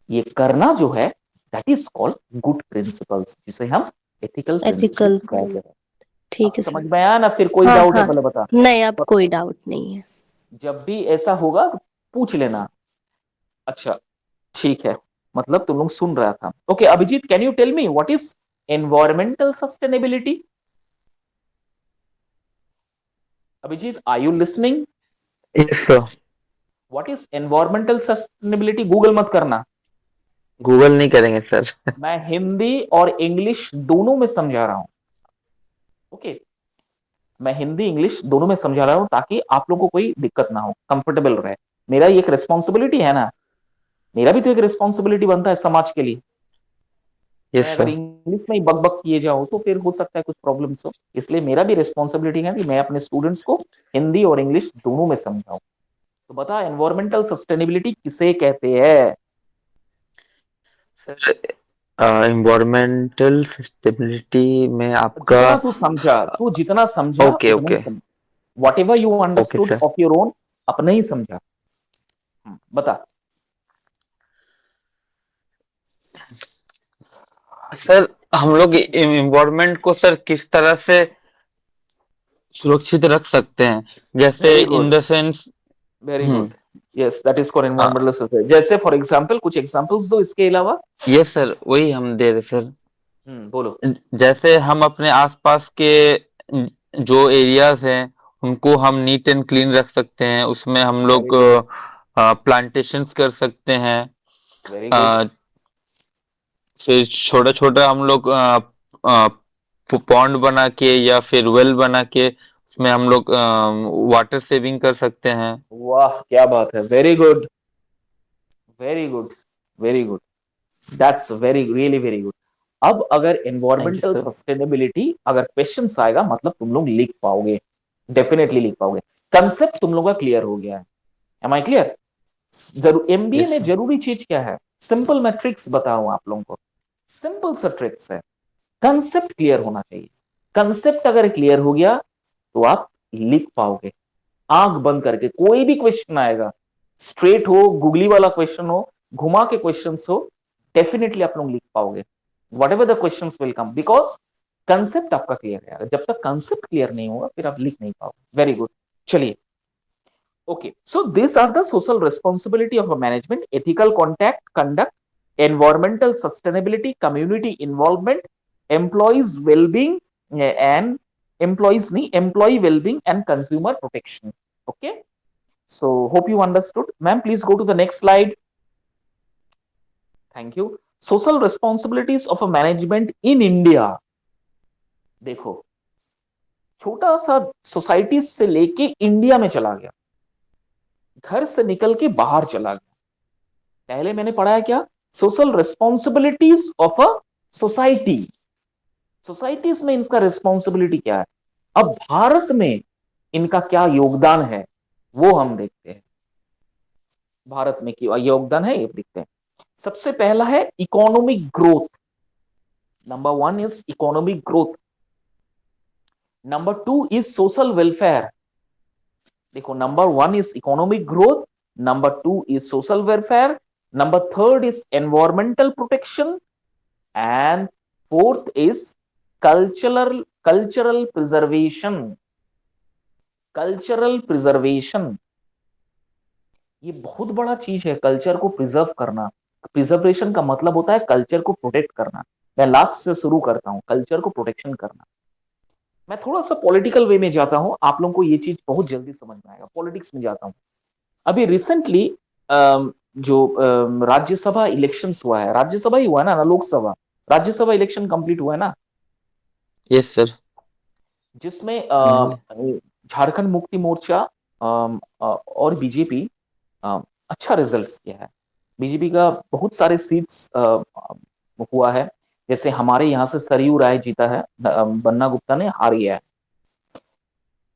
ये करना जो है that is called good principles, जिसे हम एथिकल एथिकल, प्रिंसिपल्स कहते हैं। अब ठीक है समझ सर। में आया ना? फिर कोई हाँ डाउट है हाँ, पहले बता। नहीं अब कोई डाउट नहीं है। जब भी ऐसा होगा तो पूछ लेना। अच्छा ठीक है, मतलब तुम लोग सुन रहा था। Okay Abhijit, can you tell me what is environmental sustainability? Abhijit, are you listening? Yes, sir. What is environmental sustainability? Google मत करना, गूगल नहीं करेंगे सर। मैं हिंदी और इंग्लिश दोनों में समझा रहा हूं। ओके, मैं हिंदी इंग्लिश दोनों में समझा रहा हूं ताकि आप लोगों को कोई दिक्कत ना हो, कंफर्टेबल रहे। मेरा ये एक रिस्पॉन्सिबिलिटी है ना, मेरा भी तो एक रिस्पॉन्सिबिलिटी बनता है समाज के लिए। यस मैं अगर सर। इंग्लिश में ही बक बक किए जाऊं तो फिर हो सकता है कुछ प्रॉब्लम्स हो। इसलिए मेरा भी रिस्पॉन्सिबिलिटी है कि मैं अपने स्टूडेंट्स को हिंदी और इंग्लिश दोनों में समझाऊं। तो बता, एनवायरमेंटल सस्टेनेबिलिटी किसे कहते हैं? सर इन्वायरमेंटल सस्टेबिलिटी में आपका जितना तू समझा, तू जितना समझा ओके उतना ही ओके समझ, what ever you okay understood sir. Of your own, अपना ही समझा। बता। सर हम लोग इन्वायरमेंट को सर किस तरह से सुरक्षित रख सकते हैं, जैसे very in good, the sense. Very hmm. Good. Yes, that is called environmental sustainability. जैसे फॉर एग्जांपल कुछ एग्जांपल्स दो इसके अलावा। यस सर, वही हम दे रहे सर। बोलो। जैसे हम अपने आसपास के जो एरियाज हैं उनको हम नीट एंड क्लीन रख सकते हैं, उसमें हम वेरी लोग गुड, प्लांटेशंस कर सकते हैं। Very good. अ, फिर छोटा छोटा हम लोग पॉन्ड बना के या फिर वेल बना के उसमें हम लोग वाटर सेविंग कर सकते हैं। वाह क्या बात है, very good, very good, very good. That's very really very good. अब अगर thank you environmental sir. Sustainability अगर क्वेश्चंस आएगा मतलब तुम लोग लिख पाओगे, डेफिनेटली लिख पाओगे। कंसेप्ट तुम लोग का क्लियर हो गया है। Am I clear? जरूर एमबीए यस में सर। जरूरी चीज क्या है? सिंपल मैं ट्रिक्स बताऊं आप लोगों को, सिंपल सा ट्रिक्स है। कंसेप्ट क्लियर होना चाहिए। कंसेप्ट अगर क्लियर हो गया तो आप लिख पाओगे। आंख बंद करके कोई भी क्वेश्चन आएगा, स्ट्रेट हो, गूगली वाला क्वेश्चन हो, घुमा के क्वेश्चन हो, डेफिनेटली आप लोग लिख पाओगे। What ever the question will come, because concept आपका क्लियर है। जब तक कंसेप्ट क्लियर नहीं होगा फिर आप लिख नहीं पाओगे। Very good. चलिए, okay, so these are the social responsibility of a management: ethical conduct, environmental sustainability, community involvement, employees well-being, and employee well-being and consumer protection. Okay, so hope you understood. Ma'am, please go to the next slide. Thank you. Social responsibilities of a management in India. देखो, छोटा सा society से लेके India में चला गया, घर से निकल के बाहर चला गया। पहले मैंने पढ़ा है क्या? Social responsibilities of a society. Societies में इनका रिस्पॉन्सिबिलिटी क्या है, अब भारत में इनका क्या योगदान है वो हम देखते हैं। भारत में क्या योगदान है ये देखते हैं। सबसे पहला है economic growth. Number 1 is economic growth. Number 2 is social welfare. देखो, number 1 is economic growth, number 2 is social welfare, number 3rd is environmental protection, and 4th is cultural preservation. Cultural preservation, ये बहुत बड़ा चीज है, कल्चर को preserve करना। Preservation का मतलब होता है कल्चर को प्रोटेक्ट करना। मैं लास्ट से शुरू करता हूं, कल्चर को प्रोटेक्शन करना। मैं थोड़ा सा पॉलिटिकल वे में जाता हूं, आप लोगों को ये चीज बहुत जल्दी समझ में आएगा। पॉलिटिक्स में जाता हूं। अभी रिसेंटली जो राज्यसभा इलेक्शंस हुआ है, राज्यसभा ही हुआ है ना, लोकसभा, राज्यसभा इलेक्शन कंप्लीट हुआ है ना, यस सर। जिसमें फाइनली। झारखंड मुक्ति मोर्चा और बीजेपी अच्छा रिजल्ट किया है। बीजेपी का बहुत सारे सीट्स हुआ है, जैसे हमारे यहाँ से सरयू राय जीता है, बन्ना गुप्ता ने हार गया है।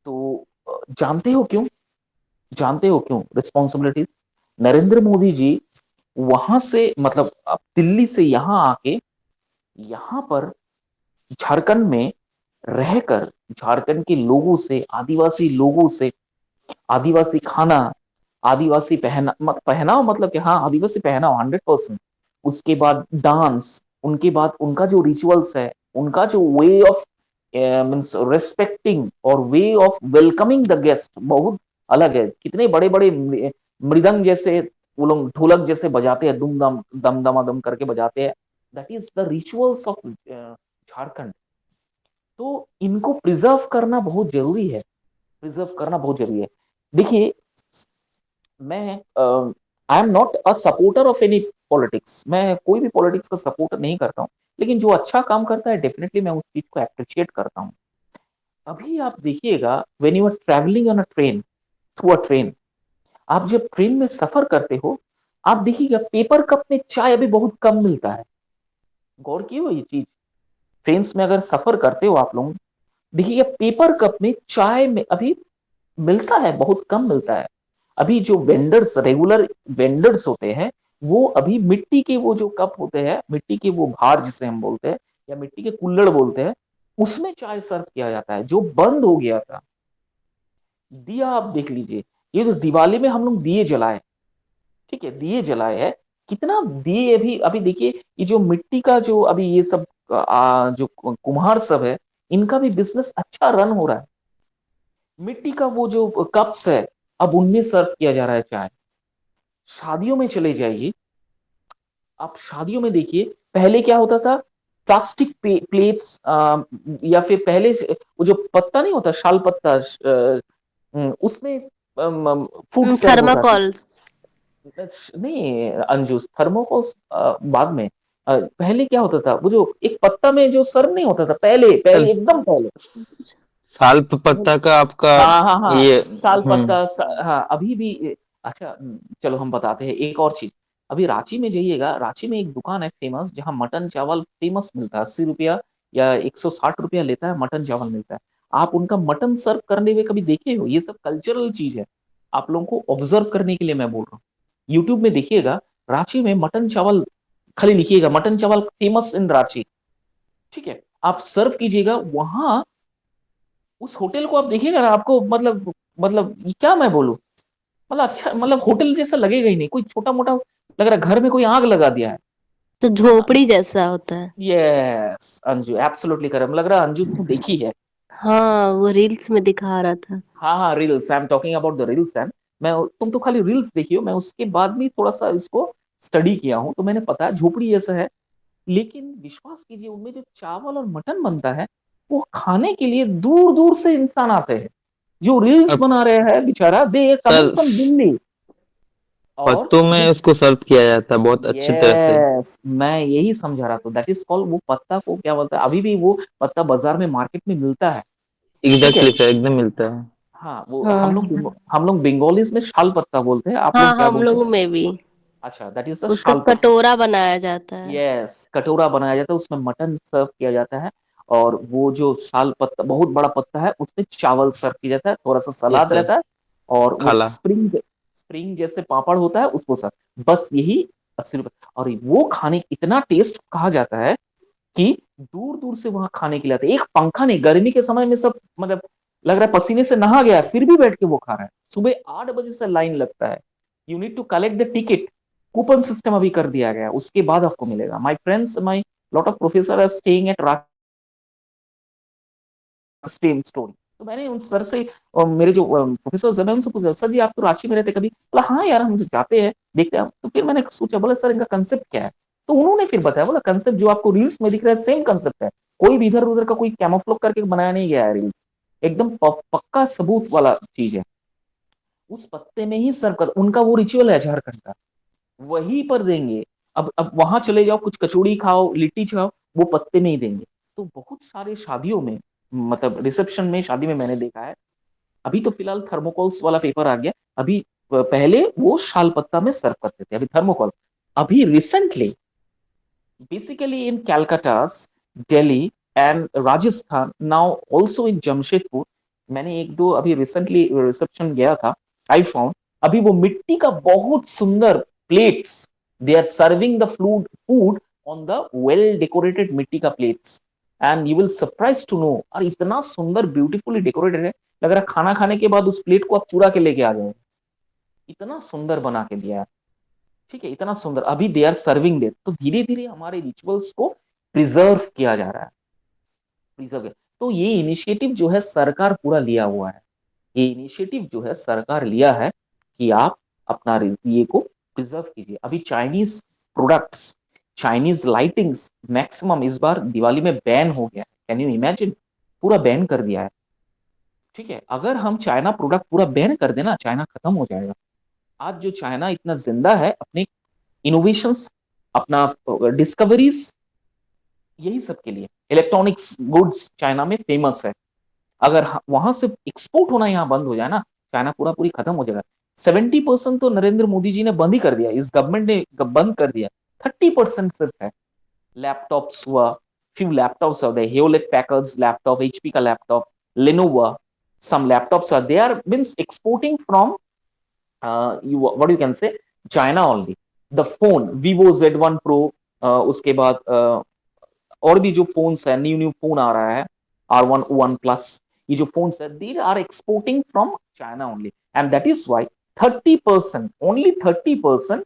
तो जानते हो क्यों? जानते हो क्यों? रिस्पॉन्सिबिलिटीज। नरेंद्र मोदी जी वहां से, मतलब अब दिल्ली से यहाँ आके यहाँ पर झारखंड में रहकर झारखंड के लोगों से, आदिवासी लोगों से, आदिवासी खाना, आदिवासी पहनाव, मतलब कि हाँ आदिवासी पहनाव 100%। उसके बाद डांस, उनके बाद उनका जो रिचुअल्स है, उनका जो वे ऑफ मीन्स रेस्पेक्टिंग और way of welcoming the guest बहुत अलग है। कितने बड़े बड़े मृदंग जैसे, वो लोग ढोलक जैसे बजाते हैं, दुम दम दम दमादम करके बजाते हैं। That is the rituals of Jharkhand. तो इनको प्रिजर्व करना बहुत जरूरी है, प्रिजर्व करना बहुत जरूरी है। देखिए, मैं I am not a supporter of any politics, मैं कोई भी पॉलिटिक्स का सपोर्टर नहीं करता हूँ, लेकिन जो अच्छा काम करता है डेफिनेटली मैं उस चीज को अप्रिशिएट करता हूँ। अभी आप देखिएगा, when you are travelling on a train, through a train, आप जब ट्रेन में सफर करते हो, आप देखिएगा पेपर कप में चाय अभी बहुत कम मिलता है। गौर किए हो ये चीज? ट्रेन में अगर सफर करते हो आप लोग, देखिएगा पेपर कप में चाय में अभी मिलता है, बहुत कम मिलता है। अभी जो वेंडर्स, रेगुलर वेंडर्स होते हैं, वो अभी मिट्टी के वो जो कप होते हैं, मिट्टी के वो भार जिसे हम बोलते हैं, या मिट्टी के कुल्हड़ बोलते हैं, उसमें चाय सर्व किया जाता है, जो बंद हो गया था। दिया आप देख लीजिए, ये तो दिवाली में हम लोग दिए जलाए, ठीक है, दिए जलाए हैं, कितना दिए। अभी अभी देखिए, ये जो मिट्टी का जो अभी ये सब जो कुम्हार सब है, इनका भी बिजनेस अच्छा रन हो रहा है। मिट्टी का वो जो कप्स है, अब उनमें सर्व किया जा रहा है चाय। शादियों में चले जाइए, आप शादियों में देखिए, पहले क्या होता था, प्लास्टिक प्लेट्स, या फिर पहले वो जो पत्ता नहीं होता, शाल पत्ता, उसमें फूड सर्व होता था। थर्माकोल। नहीं अंजू, थर्मोकोल बाद में। पहले क्या होता था, वो जो एक पत्ता में जो सर्व नहीं होता था, पहले सर पहले एकदम पहले। साल पत्ता का आपका हाँ हाँ हाँ, ये साल पत्ता, हाँ अभी भी। अच्छा, चलो हम बताते हैं एक और चीज। अभी रांची में जाइएगा, रांची में एक दुकान है फेमस, जहाँ मटन चावल फेमस मिलता है। 80 रुपया या 160 रुपया लेता है, मटन चावल मिलता है। आप उनका मटन सर्व करने में कभी देखे हो? ये सब कल्चरल चीज है, आप लोगों को ऑब्जर्व करने के लिए मैं बोल रहा हूँ। यूट्यूब में देखिएगा, रांची में मटन चावल, खाली लिखिएगा मटन चावल फेमस इन रांची, ठीक है, आप सर्व कीजिएगा वहां। उस होटल को आप देखिएगा ना, आपको मतलब क्या मैं बोलूं, मतलब अच्छा, मतलब होटल जैसा लगेगा ही नहीं, कोई छोटा मोटा लग रहा है, घर में कोई आग लगा दिया है। तो झोपड़ी जैसा होता है। यस अंजू, एब्सोल्युटली करेक्ट, लग रहा है अंजू तुम देखी है। हाँ, वो रील्स में दिखा रहा था। हाँ हाँ, reels, I am talking about the reels. And मैं, तुम तो खाली रील्स देखियो, मैं उसके बाद भी थोड़ा सा इसको स्टडी किया हूँ, तो मैंने पता है झोपड़ी जैसा है। लेकिन विश्वास कीजिए, उनमें जो चावल और मटन बनता है, वो खाने के लिए दूर दूर से इंसान आते हैं। जो रील्स अब बना रहे हैं बेचारा, they coming sir from Delhi. और पत्तों में जो, इसको सर्व किया जाता है बहुत अच्छी तरह से। यस मैं यही समझा रहा था, दैट इज कॉल्ड, वो पत्ता को क्या बोलता है, अभी भी वो पत्ता बाजार में मार्केट में मिलता है, ठीक है। एग्जैक्टली सर, एकदम मिलता है। हाँ, वो हाँ हम लोग बंगालीज में शाल पत्ता बोलते हैं, आप हाँ, लोग क्या हम बोलते हैं? लोग में भी अच्छा, दैट इज द उसका शाल पत्ता। कटोरा बनाया जाता है। यस, कटोरा बनाया जाता है, उसमें मटन सर्व किया जाता है। और वो जो साल पत्ता, बहुत बड़ा पत्ता है, उसमें चावल सर्व किया जाता है, थोड़ा सा यस सलाद सर। रहता है, और वो खाला। स्प्रिंग, स्प्रिंग जैसे पापड़ होता है उसको सर्व, बस यही 80 रुपए। और वो खाने इतना टेस्ट कहा जाता है कि दूर दूर से वहां खाने के लिए आते हैं। एक पंखा नहीं, गर्मी के समय में सब मतलब लग रहा है पसीने से नहा गया है, फिर भी बैठ के वो खा रहा है। सुबह 8 बजे से लाइन लगता है, you need to collect the ticket. Coupon system अभी कर दिया गया है, उसके बाद आपको मिलेगा। My friends, my lot of professor are staying at same story. तो मैंने उन सर से, और मेरे जो प्रोफेसर है, मैं उनसे पूछा, सर जी आप तो रांची में रहते, कभी? बोला हाँ यार हम जाते हैं, देखते हैं। तो फिर मैंने सोचा, बोला सर इनका कंसेप्ट क्या है? तो उन्होंने फिर बताया, बोला कंसेप्ट जो आपको रील्स में दिख रहा है सेम कंसेप्ट है, कोई भी इधर उधर का कोई कैमोफ्लेज करके बनाया नहीं गया है रील्स, एकदम पक्का सबूत वाला चीज है। उस पत्ते में ही सर्व कर, उनका वो रिचुअल है झारखंड का। वहीं पर देंगे। अब वहां चले जाओ, कुछ कचौड़ी खाओ, लिट्टी खाओ, वो पत्ते में ही देंगे। तो बहुत सारे शादियों में, मतलब रिसेप्शन में, शादी में मैंने देखा है। अभी तो फिलहाल थर्मोकोल्स वाला पेपर आ गया। अभी पहले वो शाल पत्ता में सर्व करते थे, अभी थर्मोकोल। अभी recently, basically in Calcutta, Delhi and Rajasthan, now also in Jamshedpur, मैंने एक दो अभी रिसेंटली रिसेप्शन गया था, आई फाउंड अभी वो मिट्टी का बहुत सुंदर plates, they are serving the food food on the well decorated मिट्टी का plates, and you will surprise to know, और इतना सुंदर ब्यूटीफुली डेकोरेटेड है, लग रहा है खाना खाने के बाद उस प्लेट को आप चुरा के लेके आ जाए, इतना सुंदर बना के दिया है। ठीक है, इतना सुंदर, अभी दे आर सर्विंग देट। तो धीरे धीरे हमारे रिचुअल्स को प्रिजर्व किया जा रहा है, प्रिजर्व। तो ये इनिशिएटिव जो है सरकार पूरा लिया हुआ है, ये इनिशिएटिव जो है सरकार लिया है कि आप अपना ये को प्रिजर्व कीजिए। अभी Chinese products, Chinese lightings maximum इस बार दिवाली में बैन हो गया है, कैन यू इमेजिन, पूरा बैन कर दिया है। ठीक है, अगर हम चाइना प्रोडक्ट पूरा बैन कर देना, चाइना खत्म हो जाएगा। आज जो चाइना इतना जिंदा है अपने इनोवेशंस, अपना डिस्कवरीज, यही सब के लिए इलेक्ट्रॉनिक्स गुड्स चाइना में फेमस है। अगर वहां से एक्सपोर्ट होना यहाँ बंद हो जाए ना, चाइना पूरा पूरी खत्म हो जाएगा। 70% तो नरेंद्र मोदी जी ने बंद ही कर दिया, इस गवर्नमेंट ने बंद कर दिया, 30% सिर्फ है। लैपटॉप्स हुआ, few laptops are there, Hewlett Packard's laptop, HP का laptop, Lenovo, some laptops are they are means exporting from what you can say China only. The phone Vivo Z1 Pro, उसके बाद और भी जो फोन्स है, new new phone आ रहा है, R1 1 plus, ये जो फोन्स है, they are exporting from China only, and that is why 30%, only 30%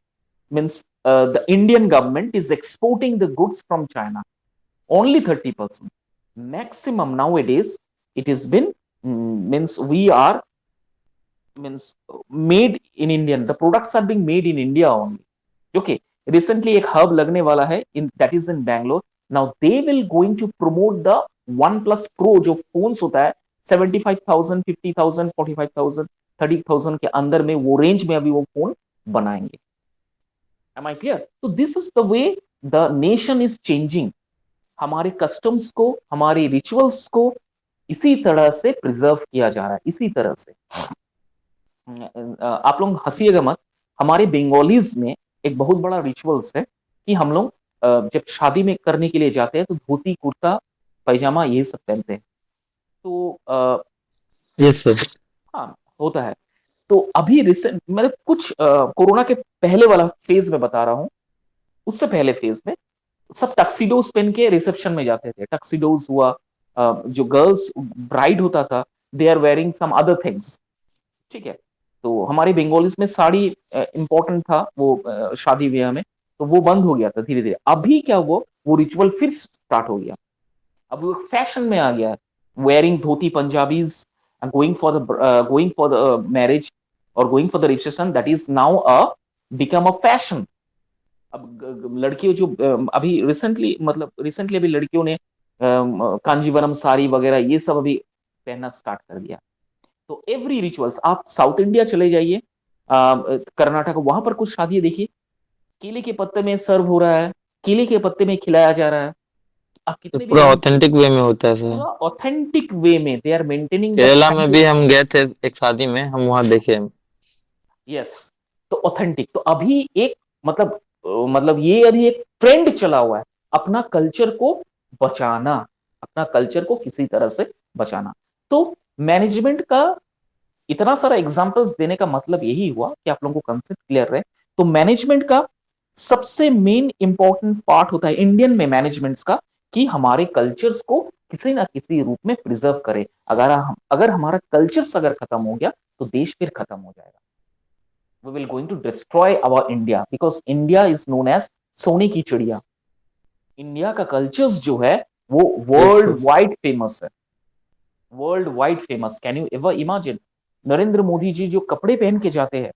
means the Indian government is exporting the goods from China, only 30%. Maximum nowadays it has been, means we are, means made in Indian, the products are being made in India only. Okay, recently एक hub लगने वाला है, in that is in Bangalore. Now they will going to promote the OnePlus Pro, जो phones होता है 75,000 50,000 45,000 30,000 के अंदर में, वो रेंज में अभी वो फोन बनाएंगे। Am I clear? So this is the way the nation is changing. हमारे कस्टम्स को, हमारे रिचुअल्स को इसी तरह से प्रिजर्व किया जा रहा है, इसी तरह से। आप लोग हंसिएगा मत, हमारे बंगालीज में एक बहुत बड़ा रिचुअल्स है कि हम लोग जब शादी में करने के लिए जाते हैं तो धोती कुर्ता पैजामा ये सब पहनते हैं। तो यस सर। हाँ, होता है। तो अभी रिसेंट, मतलब कुछ कोरोना के पहले वाला फेज में बता रहा हूँ, उससे पहले फेज में सब टक्सीडोज पहन के रिसेप्शन में जाते थे। टक्सीडोज हुआ, जो गर्ल्स ब्राइड होता था, they are wearing some other things. ठीक है, तो हमारे बंगालीज में साड़ी इंपॉर्टेंट था, वो शादी ब्याह में, तो वो बंद हो गया था धीरे धीरे। अभी क्या हुआ, वो रिचुअल फिर स्टार्ट हो गया, अब वो फैशन में आ गया, wearing dhoti Punjabis, going for the marriage और going for the reception, that is now become a fashion. अब लड़कियों जो अभी रिसेंटली अभी लड़कियों ने कांजीवरम साड़ी वगैरह ये सब अभी पहनना स्टार्ट कर दिया। तो एवरी रिचुअल्स, आप साउथ इंडिया चले जाइए, कर्नाटक, वहां पर कुछ शादी देखिए, केले के पत्ते में सर्व हो रहा है, केले के पत्ते में खिलाया जा रहा है। आप कितने भी पूरा ऑथेंटिक वे में होता है सर। ऑथेंटिक वे में they are maintaining the Kerala में भी फैमिली। हम गए थे एक शादी में, हम वहां देखे। यस, तो ऑथेंटिक, तो अभी एक मतलब ये अभी एक ट्रेंड चला हुआ है, अपना कल्चर को बचाना, अपना कल्चर को किसी तरह से बचाना। तो मैनेजमेंट का इतना सारा एग्जांपल्स देने का मतलब यही हुआ कि आप लोगों को कंसेप्ट क्लियर रहे। तो मैनेजमेंट का सबसे मेन इंपॉर्टेंट पार्ट होता है इंडियन में मैनेजमेंट्स का, कि हमारे कल्चर्स को किसी ना किसी रूप में प्रिजर्व करे। अगर हमारा कल्चर्स अगर खत्म हो गया तो देश फिर खत्म हो जाएगा। We will going to destroy our India because India is known as सोने की चिड़िया। इंडिया का कल्चर्स जो है वो वर्ल्ड वाइड फेमस है, world wide famous. Can you ever imagine, Narendra Modi ji जो कपड़े पहन के जाते हैं,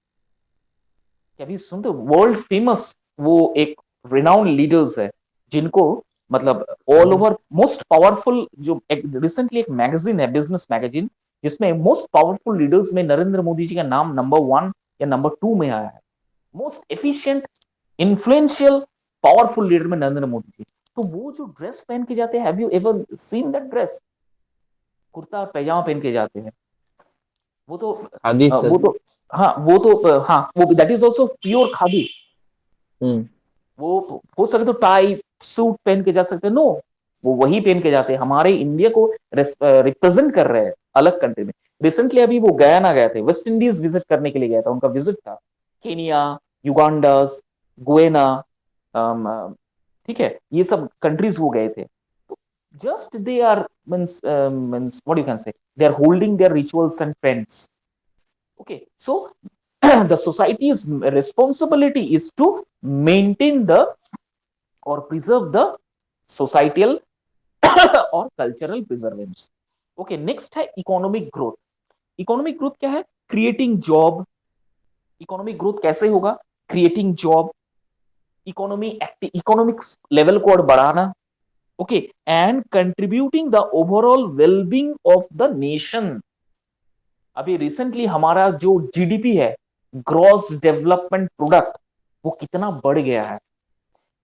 कभी सुनते, वर्ल्ड फेमस, वो एक रिनाउंड लीडर्स है जिनको, मतलब ऑल ओवर मोस्ट पावरफुल, जो रिसेंटली एक मैगजीन है, बिजनेस मैगजीन, जिसमें मोस्ट पावरफुल लीडर्स में नरेंद्र मोदी जी का नाम नंबर 1 या नंबर 2 में आया है। Most efficient influential powerful leader में नरेंद्र मोदी जी। तो वो जो ड्रेस पहन के जाते हैं, have you ever seen that dress? Kurta और पैजामा पहन के जाते हैं। वो तो खादी वो सर। तो हाँ, वो तो हाँ, वो that is also pure khadi. Hmm. वो हो सके तो टाई सूट पहन के जा सकते हैं। नो, वो वही पहन के जाते हैं, हमारे इंडिया को रिप्रेजेंट कर रहे हैं अलग कंट्री में। रिसेंटली अभी वो गयाना गए थे, वेस्ट इंडीज विजिट करने के लिए गया था, उनका विजिट था। केनिया, युगांडास, गुएना, ठीक है, ये सब कंट्रीज वो गए थे। Just they are means what you can say, they are holding their rituals and trends. Okay, so the society's responsibility is to maintain the or preserve the societal or cultural preservance. Okay, next है economic growth. Economic growth क्या है? Creating job. Economic growth कैसे होगा? Creating job, economics level को और बढ़ाना। Okay, and contributing the overall wellbeing of the nation. अभी recently हमारा जो जीडीपी है, ग्रॉस डेवलपमेंट प्रोडक्ट, वो कितना बढ़ गया है।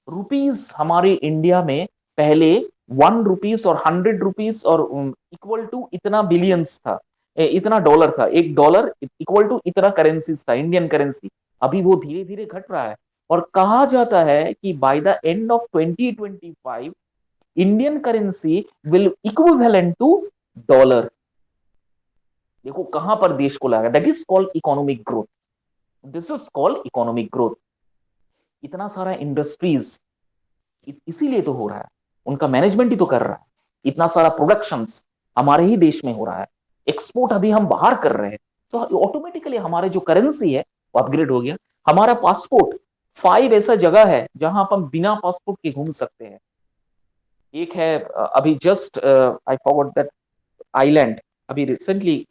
रुपीस हमारे इंडिया में पहले 1 रुपीस और 100 रुपीस और इक्वल टू इतना बिलियंस था, इतना डॉलर था, एक डॉलर इक्वल टू इतना करेंसीज था, इंडियन करेंसी। अभी वो धीरे धीरे घट रहा है, और कहा जाता है कि by the end of 2025 Indian currency will equivalent to dollar. देखो कहां पर देश को लगा, that is called economic growth. This is called economic growth. इतना सारा इंडस्ट्रीज इसीलिए तो हो रहा है, उनका मैनेजमेंट ही तो कर रहा है। इतना सारा प्रोडक्शंस हमारे ही देश में हो रहा है, एक्सपोर्ट अभी हम बाहर कर रहे हैं, तो ऑटोमेटिकली हमारे जो करेंसी है वो अपग्रेड हो गया। हमारा पासपोर्ट 5 ऐसा जगह है जहां हम बिना पासपोर्ट के घूम सकते हैं। एक है अभी just I forgot that island, अभी रिसेंटली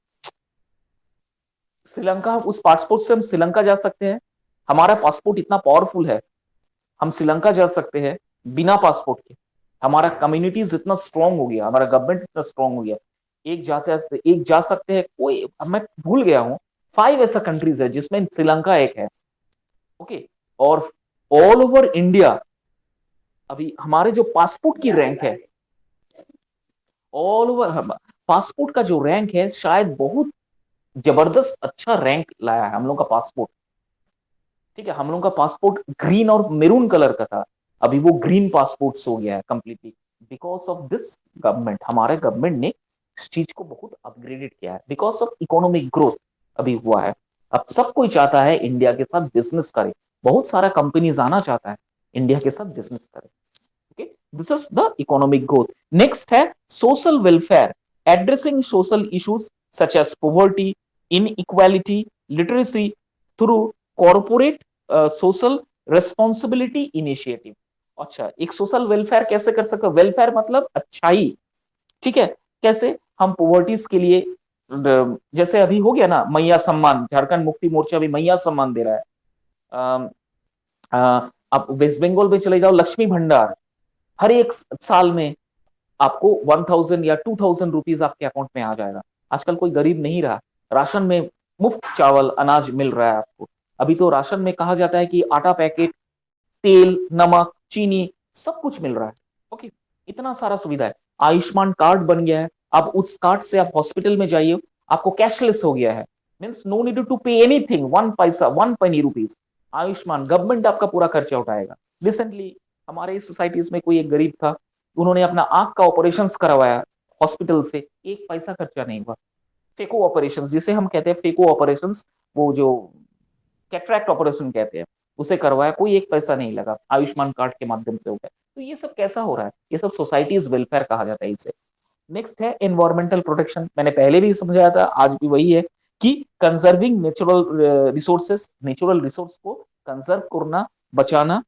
श्रीलंका, उस पासपोर्ट से हम श्रीलंका जा सकते हैं। हमारा पासपोर्ट इतना पावरफुल है, हम श्रीलंका जा सकते हैं बिना पासपोर्ट के। हमारा कम्युनिटीज इतना स्ट्रांग हो गया, हमारा गवर्नमेंट इतना स्ट्रांग हो गया, एक जा सकते हैं। कोई मैं भूल गया हूं, 5 ऐसा कंट्रीज है जिसमें श्रीलंका एक है। ओके, और ऑल ओवर इंडिया अभी हमारे जो पासपोर्ट की रैंक है, ऑल ओवर पासपोर्ट का जो रैंक है, शायद बहुत जबरदस्त अच्छा रैंक लाया है हम लोग का पासपोर्ट। ठीक है, हम लोग का पासपोर्ट ग्रीन और मेरून कलर का था, अभी वो ग्रीन पासपोर्ट हो गया है completely, because of this government. हमारे गवर्नमेंट ने इस चीज को बहुत अपग्रेडेड किया है, बिकॉज ऑफ इकोनॉमिक ग्रोथ अभी हुआ है। अब सब कोई चाहता है इंडिया के साथ बिजनेस करे, बहुत सारा कंपनीज आना चाहता है इंडिया के साथ बिजनेस करे। Okay, this is the economic growth. Next है social welfare, addressing social issues such as poverty, inequality, literacy through corporate social responsibility initiative. अच्छा, एक सोशल वेलफेयर कैसे कर सकते? वेलफेयर मतलब अच्छाई, ठीक है। कैसे? हम पॉवर्टीज के लिए जैसे अभी हो गया ना मैया सम्मान, झारखंड मुक्ति मोर्चा भी मैया सम्मान दे रहा है। आप वेस्ट बंगाल में चले जाओ, लक्ष्मी भंडार, हर एक साल में आपको 1000 या 2000 रुपीज आपके अकाउंट में आ जाएगा। आजकल कोई गरीब नहीं रहा, राशन में मुफ्त चावल अनाज मिल रहा है आपको। अभी तो राशन में कहा जाता है कि आटा पैकेट, तेल, नमक, चीनी सब कुछ मिल रहा है। ओके, इतना सारा सुविधा है। आयुष्मान कार्ड बन गया है, अब उस कार्ड से आप हॉस्पिटल में जाइए, आपको कैशलेस हो गया है, means no need to pay anything, 1 पैसा, 1 पेनी रुपीज। आयुष्मान गवर्नमेंट आपका पूरा खर्चा उठाएगा। रिसेंटली हमारे सोसाइटीज में कोई एक गरीब था, उन्होंने अपना आंख का ऑपरेशन करवाया हॉस्पिटल से, 1 पैसा खर्चा नहीं हुआ। फेको ऑपरेशन जिसे हम कहते हैं, फेको ऑपरेशन, वो जो कैटरैक्ट ऑपरेशन कहते हैं, उसे करवाया, कोई 1 पैसा नहीं लगा, आयुष्मान कार्ड के माध्यम से हो गया। तो ये सब कैसा हो रहा है? ये सब सोसाइटीज वेलफेयर कहा जाता है इसे। नेक्स्ट है एनवायरमेंटल प्रोटेक्शन, मैंने पहले भी समझाया था, आज भी वही है कि conserving natural resources, natural resource को कंजर्व करना, बचाना।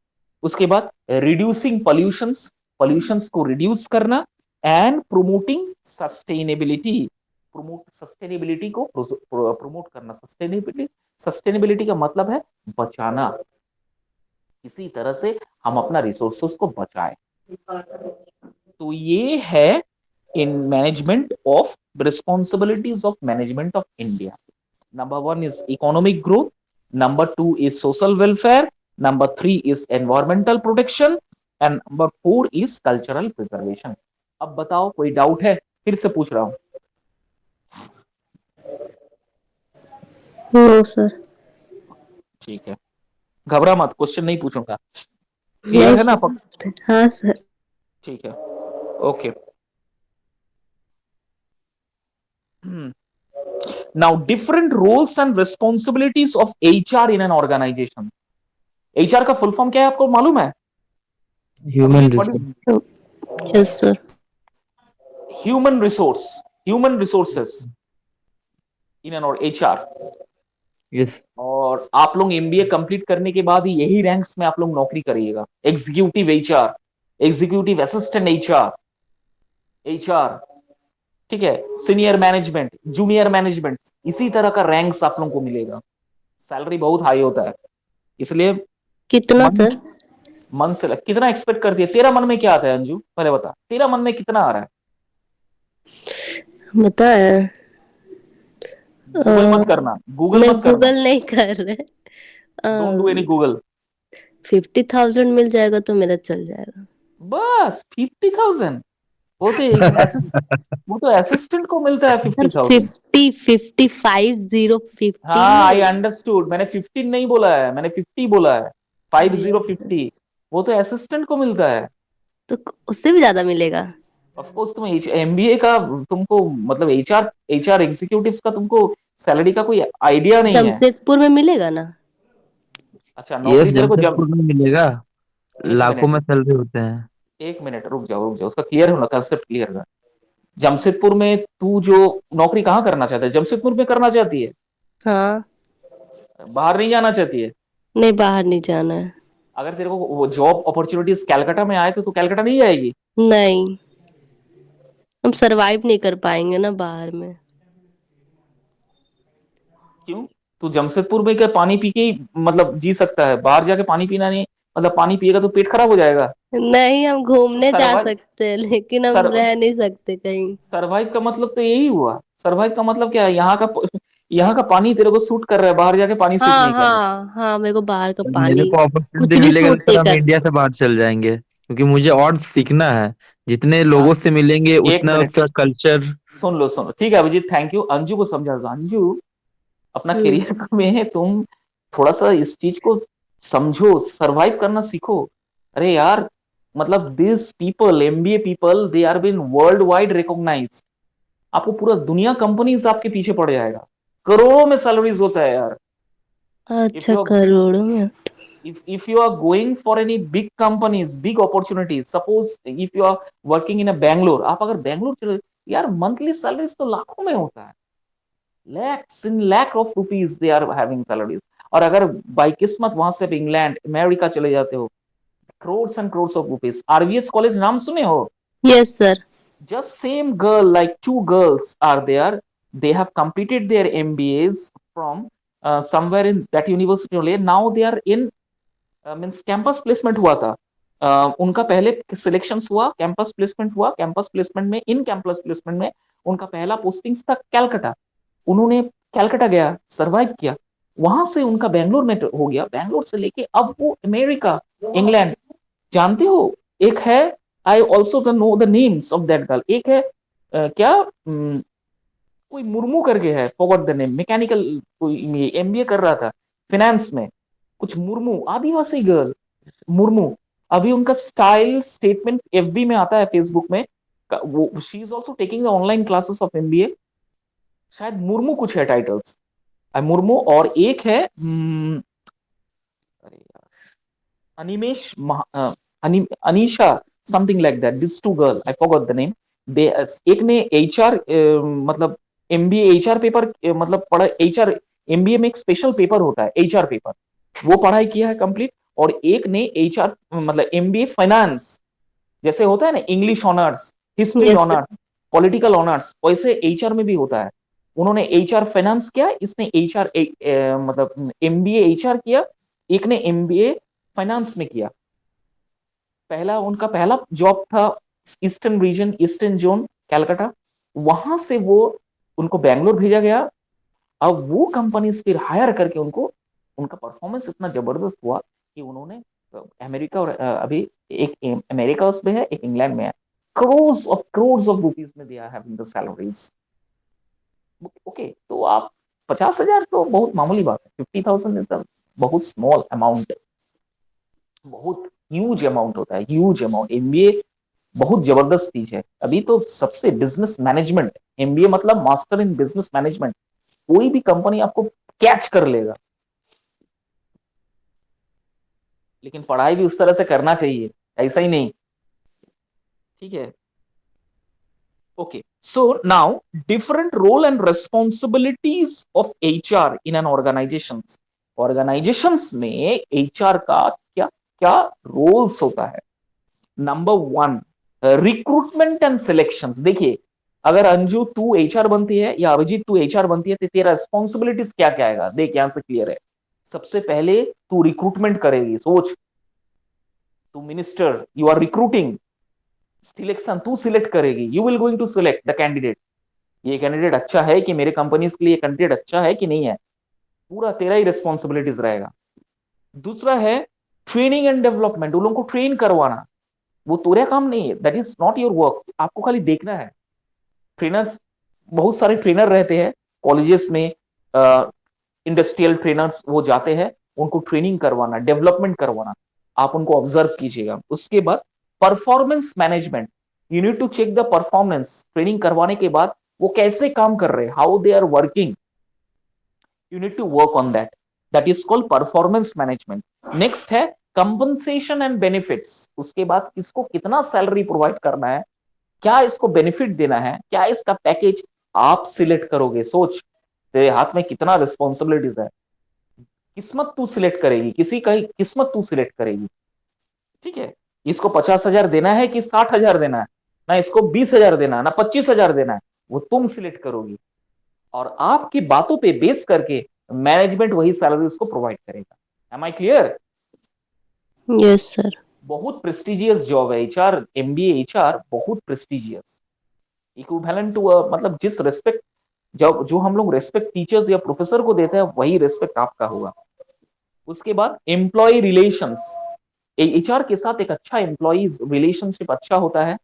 उसके बाद रिड्यूसिंग पॉल्यूशंस, पॉल्यूशंस को रिड्यूस करना, एंड प्रोमोटिंग सस्टेनेबिलिटी, सस्टेनेबिलिटी को प्रोमोट करना। सस्टेनेबिलिटी का मतलब है बचाना, किसी तरह से हम अपना रिसोर्सेस को बचाएं। तो ये है in management of responsibilities of management of India. Number 1 is economic growth, number 2 is social welfare, Number 3 is environmental protection, and number 4 is cultural preservation. अब बताओ कोई डाउट है? फिर से पूछ रहा हूँ। No sir. ठीक है, घबरा मत, क्वेश्चन नहीं पूछूंगा। क्लियर नहीं है ना? पूछ सकते। हाँ सर। ठीक है, okay. Now, different roles and responsibilities of HR in an organization. HR का फुल फॉर्म क्या है, आपको मालूम है? Human Abhijeet, what is resource. Yes sir. Human resources in an और HR। यस। और आप लोग MBA कंप्लीट करने के बाद ही यही रैंक्स में आप लोग नौकरी करिएगा। Executive HR, executive assistant HR, ठीक है, सीनियर मैनेजमेंट, जूनियर मैनेजमेंट, इसी तरह का रैंक्स आप लोगों को मिलेगा। सैलरी बहुत हाई होता है, इसलिए कितना मन सर? मन से कितना एक्सपेक्ट करती है? तेरा मन में क्या आता है अंजू, पहले बता, तेरा मन में कितना आ रहा है? बता है। गूगल मत करना, गूगल नहीं मत करना, गूगल नहीं कर रहे। Don't do any Google. 50,000 मिल जाएगा तो मेरा चल जाएगा। बस 50,000? वो तो वो तो असिस्टेंट को मिलता है सर 50,000। 50 हाँ, आई नहीं। अंडरस्टूड, मैंने 15 नहीं बोला है, मैंने 50 बोला है। 50, वो तो असिस्टेंट को मिलता है। तो उससे भी ज्यादा मिलेगा। ऑफ कोर्स, तुम MBA का, तुमको मतलब HR एग्जीक्यूटिव्स का तुमको सैलरी का कोई आइडिया नहीं है। जमशेदपुर में मिलेगा ना? अच्छा, यस, नौकरी तेरे को जमशेदपुर में मिलेगा। एक लाखों मिनट, में सैलरी होते हैं। एक मिनट, रुक जाओ, उसका क्लियर होना, कंसेप्ट क्लियर होना। जमशेदपुर में तू जो नौकरी कहाँ करना चाहता है? जमशेदपुर में करना चाहती है? हाँ। बाहर नहीं जाना चाहती है? नहीं बाहर नहीं जाना है। अगर तेरे को वो जॉब अपॉर्चुनिटीज कलकत्ता में आए तो तू कलकत्ता नहीं जाएगी? नहीं हम सरवाइव नहीं कर पाएंगे ना बाहर में। क्यों? तू जमशेदपुर में क्या पानी पी के ही मतलब जी सकता है? बाहर जाके पानी पीना नहीं, मतलब पानी पिएगा तो पेट खराब हो जाएगा। नहीं हम तो घूमने जा सर्वाइव सकते हैं लेकिन हम सर रह नहीं सकते कहीं। सर्वाइव का मतलब तो यही हुआ। सर्वाइव का मतलब क्या है? यहाँ का पानी तेरे को सूट कर रहा है, बाहर जाके पानी सूट हाँ नहीं कर रहा। हाँ हाँ मेरे को बाहर का जब मेरे पानी को कुछ अपॉर्चुनिटी भी मिलेगा तो सूट सर नहीं हम कर। इंडिया से बाहर चल जाएंगे, क्योंकि मुझे और सीखना है। जितने हाँ, लोगों से मिलेंगे एक उतना मिनट, उसका कल्चर। सुन लो, ठीक है अभिजीत, थैंक यू। अंजू को समझा दो। अंजू, अपना हम्म। करियर में तुम थोड़ा सा इस चीज को समझो, सरवाइव करना सीखो। अरे यार, मतलब this people, MBA people, they are been world wide recognised. आपको पूरा दुनिया कंपनीज आपके पीछे पड़ जाएगा। करोड़ों में सैलरीज होता है यार। इफ अच्छा यू करोड़ों में। if you are going for any big companies, big opportunities, suppose if you are working in a Bangalore, आप अगर बैंगलोर चले यार, मंथली सैलरीज तो लाखों में होता है। Lakhs in lakh of rupees they are having salaries. और अगर बाई किस्मत वहां से इंग्लैंड अमेरिका चले जाते हो, crores and crores of rupees। RVS college नाम सुने हो? Yes sir. Just same girl, like two girls are there. They have completed their MBAs from somewhere in that university only. Now they are in means campus placement हुआ था। उनका पहले selection हुआ, campus placement हुआ, campus placement में, in campus placement में उनका पहला पोस्टिंग था कैलकाटा। उन्होंने कैलकाटा गया, सरवाइव किया, वहां से उनका बैंगलोर में हो गया, बैंगलोर से लेके अब वो अमेरिका, इंग्लैंड। जानते हो, एक है, I also know the names of that girl. एक है क्या कोई मुर्मू करके है, फॉरगॉट द नेम, मैकेनिकल, कोई MBA कर रहा था फाइनेंस में, कुछ मुर्मू, आदिवासी गर्ल, मुर्मू। अभी उनका स्टाइल स्टेटमेंट FB में आता है, फेसबुक में। वो she is also taking the online classes of MBA। शायद मुर्मू कुछ है टाइटल्स, मुर्मू। और एक है अरे यार, Animesh Anisha, something like that. This two girl, I forgot the name. दे एक ने HR मतलब MBA HR पेपर मतलब पढ़ा। HR MBA में एक स्पेशल पेपर होता है HR पेपर, वो पढ़ाई किया है कंप्लीट। और एक ने HR मतलब MBA फाइनेंस, जैसे होता है ना English honours, history yes sir. Honours, political honours, वैसे HR में भी होता है। उन्होंने HR फाइनेंस किया, इसने HR मतलब MBA HR किया, एक ने MBA फाइनेंस में किया। उनका पहला जॉब था eastern region, eastern zone, Calcutta. वहां से वो उनको बैंगलोर भेजा गया। अब वो कंपनीज फिर हायर करके उनको, उनका परफॉर्मेंस इतना जबरदस्त हुआ कि उन्होंने अमेरिका और अभी एक अमेरिका उसमें है, एक इंग्लैंड में है, करोड्स ऑफ रुपीज में they are having the salaries. Okay, तो आप 50,000 तो बहुत मामूली बात है, 50,000 इज अ बहुत स्मॉल अमाउंट, बहुत ह्यूज अमाउंट होता है, ह्यूज अमाउंट। एमबीए बहुत जबरदस्त चीज है। अभी तो सबसे बिजनेस मैनेजमेंट, एमबीए मतलब मास्टर इन बिजनेस मैनेजमेंट, कोई भी कंपनी आपको कैच कर लेगा। लेकिन पढ़ाई भी उस तरह से करना चाहिए, ऐसा ही नहीं, ठीक है। Okay, so now different role and responsibilities of HR in an organisation. Organisations में एचआर का क्या क्या रोल्स होता है। Number one, recruitment and selections. देखिए, अगर अंजू तू एचआर बनती है या अभिजीत तू एचआर बनती है तो तेरा रिस्पॉन्सिबिलिटीज क्या क्या आएगा, देख यहां से क्लियर है। सबसे पहले तू रिक्रूटमेंट करेगी, सोच, तू minister, you are recruiting, selection तू सिलेक्ट करेगी, you will going to select the candidate, ये कैंडिडेट अच्छा है कि मेरे कंपनीज के लिए कैंडिडेट अच्छा है कि नहीं है, पूरा तेरा ही रिस्पॉन्सिबिलिटीज रहेगा। दूसरा है ट्रेनिंग एंड डेवलपमेंट, उन लोगों को ट्रेन करवाना, वो तेरा काम नहीं है, that is not your work, आपको खाली देखना है। ट्रेनर्स, बहुत सारे ट्रेनर रहते हैं कॉलेजेस में, इंडस्ट्रियल ट्रेनर्स वो जाते हैं, उनको ट्रेनिंग करवाना, डेवलपमेंट करवाना, आप उनको ऑब्जर्व कीजिएगा। उसके बाद performance management, you need to check the performance, training करवाने के बाद वो कैसे काम कर रहे हैं, how they are working, you need to work on that is called performance management. Next है कंपनसेशन एंड बेनिफिट्स, उसके बाद इसको कितना सैलरी प्रोवाइड करना है, क्या इसको बेनिफिट देना है, क्या इसका पैकेज आप सिलेक्ट करोगे। सोच, तेरे हाथ में कितना रिस्पॉन्सिबिलिटीज है, किस्मत तू सिलेक्ट करेगी, किसी का किस्मत तू सिलेक्ट करेगी, ठीक है। इसको 50,000 देना है कि 60,000 देना है, ना इसको 20,000 देना है, ना 25,000 देना है, वो तुम सिलेक्ट करोगी, और आपकी बातों पे बेस करके मैनेजमेंट वही सैलरी उसको प्रोवाइड करेगा। Am I clear? Yes sir. बहुत प्रेस्टिजियस जॉब है एचआर, एमबीए एचआर बहुत प्रेस्टिजियस, इक्विवेलेंट टू मतलब जिस रिस्पेक्ट जो हम लोग रेस्पेक्ट टीचर्स या प्रोफेसर को देते हैं वही रेस्पेक्ट आपका होगा। उसके बाद एम्प्लॉय रिलेशंस, एचआर के साथ एक अच्छा एम्प्लॉयज रिलेशनशिप अच्छा होता है।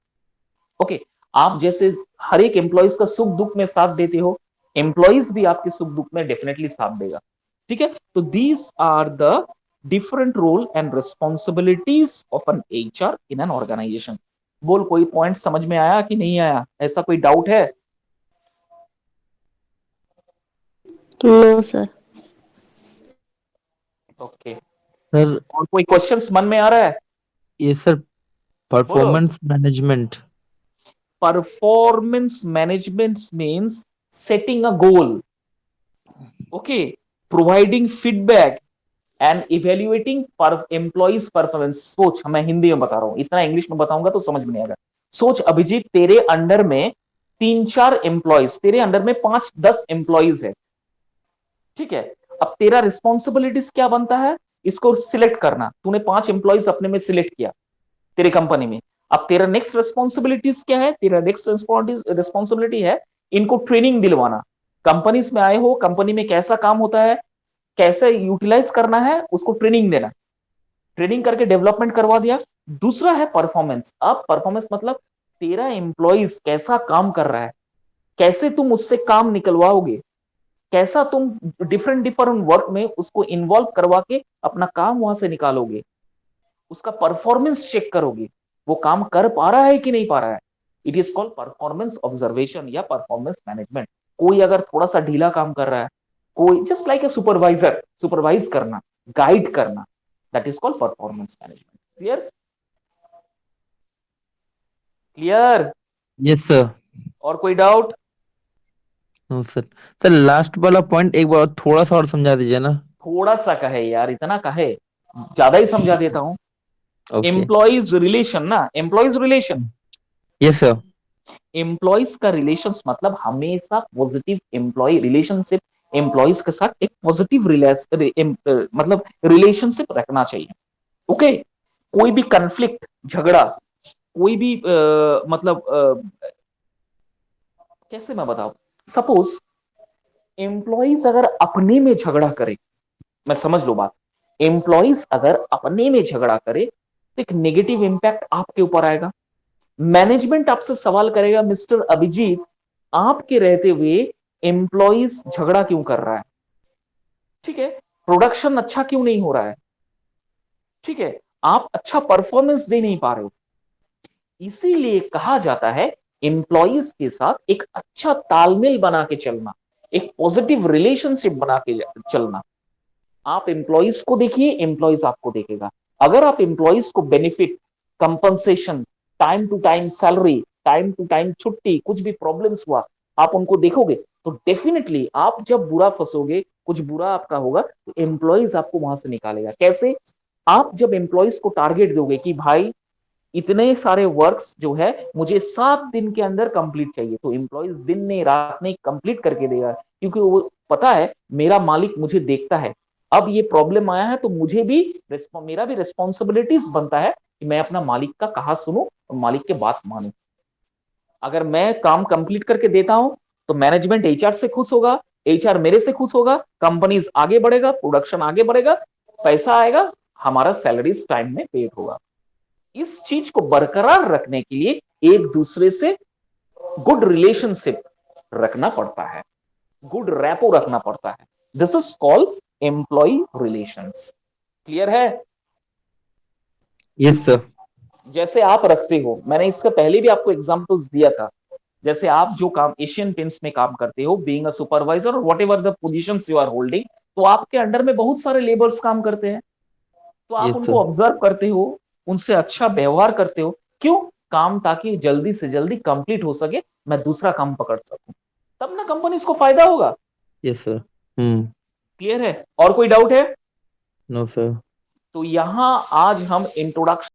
ओके, आप जैसे हर एक एम्प्लॉयज का सुख दुख में साथ देते हो, एम्प्लॉयज भी आपके सुख दुख में डेफिनेटली साथ देगा, ठीक है। तो these are the different role and responsibilities of an HR in an organisation. बोल, कोई पॉइंट समझ में आया कि नहीं आया, ऐसा कोई डाउट है? No sir. ओके, सर और कोई क्वेश्चंस मन में आ रहा है? ये सर बोलो। Performance management. Performance management means setting a goal, okay, providing feedback and evaluating employees performance. सोच, मैं हिंदी में बता रहा हूं, इतना इंग्लिश में बताऊंगा तो समझ में नहीं आएगा। सोच अभिजीत, तेरे अंडर में 3-4 एम्प्लॉइज, तेरे अंडर में 5-10 एम्प्लॉइज है, ठीक है। अब तेरा रिस्पॉन्सिबिलिटीज क्या बनता है, इसको सिलेक्ट करना, तूने 5 एम्प्लॉइज अपने में सिलेक्ट किया तेरे कंपनी में। अब तेरा नेक्स्ट रिस्पॉन्सिबिलिटीज क्या है, तेरा नेक्स्ट रिस्पॉन्सिबिलिटी है इनको ट्रेनिंग दिलवाना। कंपनीज में आए हो, कंपनी में कैसा काम होता है, कैसे यूटिलाइज करना है, उसको ट्रेनिंग देना, ट्रेनिंग करके डेवलपमेंट करवा दिया। दूसरा है परफॉर्मेंस। अब परफॉर्मेंस मतलब तेरा एम्प्लॉइज कैसा काम कर रहा है, कैसे तुम उससे काम निकलवाओगे, कैसा तुम डिफरेंट डिफरेंट वर्क में उसको इन्वॉल्व करवा के अपना काम वहां से निकालोगे, उसका परफॉर्मेंस चेक करोगे, वो काम कर पा रहा है कि नहीं पा रहा है। It is called performance observation या परफॉर्मेंस मैनेजमेंट। कोई अगर थोड़ा सा ढीला काम कर रहा है, कोई just like a supervisor, supervise करना, गाइड करना, that is called performance management. Clear? Clear? Yes sir. और कोई doubt? No sir. Sir last वाला पॉइंट एक बार थोड़ा सा और समझा दीजिए ना। थोड़ा सा कहे यार, इतना कहे, ज्यादा ही समझा देता हूं। ओके। एम्प्लॉइज रिलेशन ना, employees relation, yes sir. Employees का रिलेशंस मतलब हमेशा पॉजिटिव एम्प्लॉय रिलेशनशिप, एम्प्लॉइज के साथ एक पॉजिटिव मतलब रिलेशनशिप रखना चाहिए, ओके। कोई भी कंफ्लिक्ट, झगड़ा, कोई भी मतलब कैसे मैं बताऊं, सपोज एम्प्लॉइज अगर अपने में झगड़ा करे, मैं समझ लो बात, एम्प्लॉइज अगर अपने में झगड़ा करे तो एक नेगेटिव इंपैक्ट आपके ऊपर आएगा। मैनेजमेंट आपसे सवाल करेगा, मिस्टर अभिजीत आपके रहते हुए एम्प्लॉइज झगड़ा क्यों कर रहा है, ठीक है, प्रोडक्शन अच्छा क्यों नहीं हो रहा है, ठीक है, आप अच्छा परफॉर्मेंस दे नहीं पा रहे हो। इसीलिए कहा जाता है एम्प्लॉइज के साथ एक अच्छा तालमेल बना के चलना, एक पॉजिटिव रिलेशनशिप बना के चलना। आप एम्प्लॉइज को देखिए, एम्प्लॉइज आपको देखेगा। अगर आप एम्प्लॉइज को benefit, compensation, time to time salary, time to time छुट्टी, कुछ भी प्रॉब्लम्स हुआ आप उनको देखोगे तो डेफिनेटली आप जब बुरा फंसोगे, कुछ बुरा आपका होगा तो एम्प्लॉइज आपको वहां से निकालेगा। कैसे? आप जब एम्प्लॉइज को टारगेट दोगे कि भाई इतने सारे वर्क्स जो है मुझे 7 दिन के अंदर कंप्लीट चाहिए, तो एम्प्लॉइज दिन नहीं रात नहीं कंप्लीट करके देगा, क्योंकि वो पता है मेरा मालिक मुझे देखता है। अब ये प्रॉब्लम आया है तो मुझे भी मेरा भी रिस्पॉन्सिबिलिटीज बनता है कि मैं अपना मालिक का कहा सुनूं और मालिक के बात मानूं। अगर मैं काम कंप्लीट करके देता हूं तो मैनेजमेंट एचआर से खुश होगा, एचआर मेरे से खुश होगा, कंपनीज आगे बढ़ेगा, प्रोडक्शन आगे बढ़ेगा, पैसा आएगा, हमारा सैलरीज टाइम में पेड होगा। इस चीज को बरकरार रखने के लिए एक दूसरे से गुड रिलेशनशिप रखना पड़ता है, गुड रैपो रखना पड़ता है। This is called employ relations. Clear है? Yes sir. जैसे आप रखते हो, मैंने इसका पहले भी आपको एग्जांपल्स दिया था, जैसे आप जो काम एशियन पेंट्स में काम करते हो, बीइंग अ सुपरवाइजर और whatever the positions you are holding, तो आपके अंडर में बहुत सारे लेबर्स काम करते हैं, तो आप यस उनको सर। ऑब्जर्व करते हो, उनसे अच्छा व्यवहार करते हो। क्यों? काम ताकि जल्दी से जल्दी कंप्लीट हो सके, मैं दूसरा काम पकड़ सकूं, तब ना कंपनी को फायदा होगा। Yes sir. क्लियर है? और कोई डाउट है? No sir. तो यहां आज हम इंट्रोडक्शन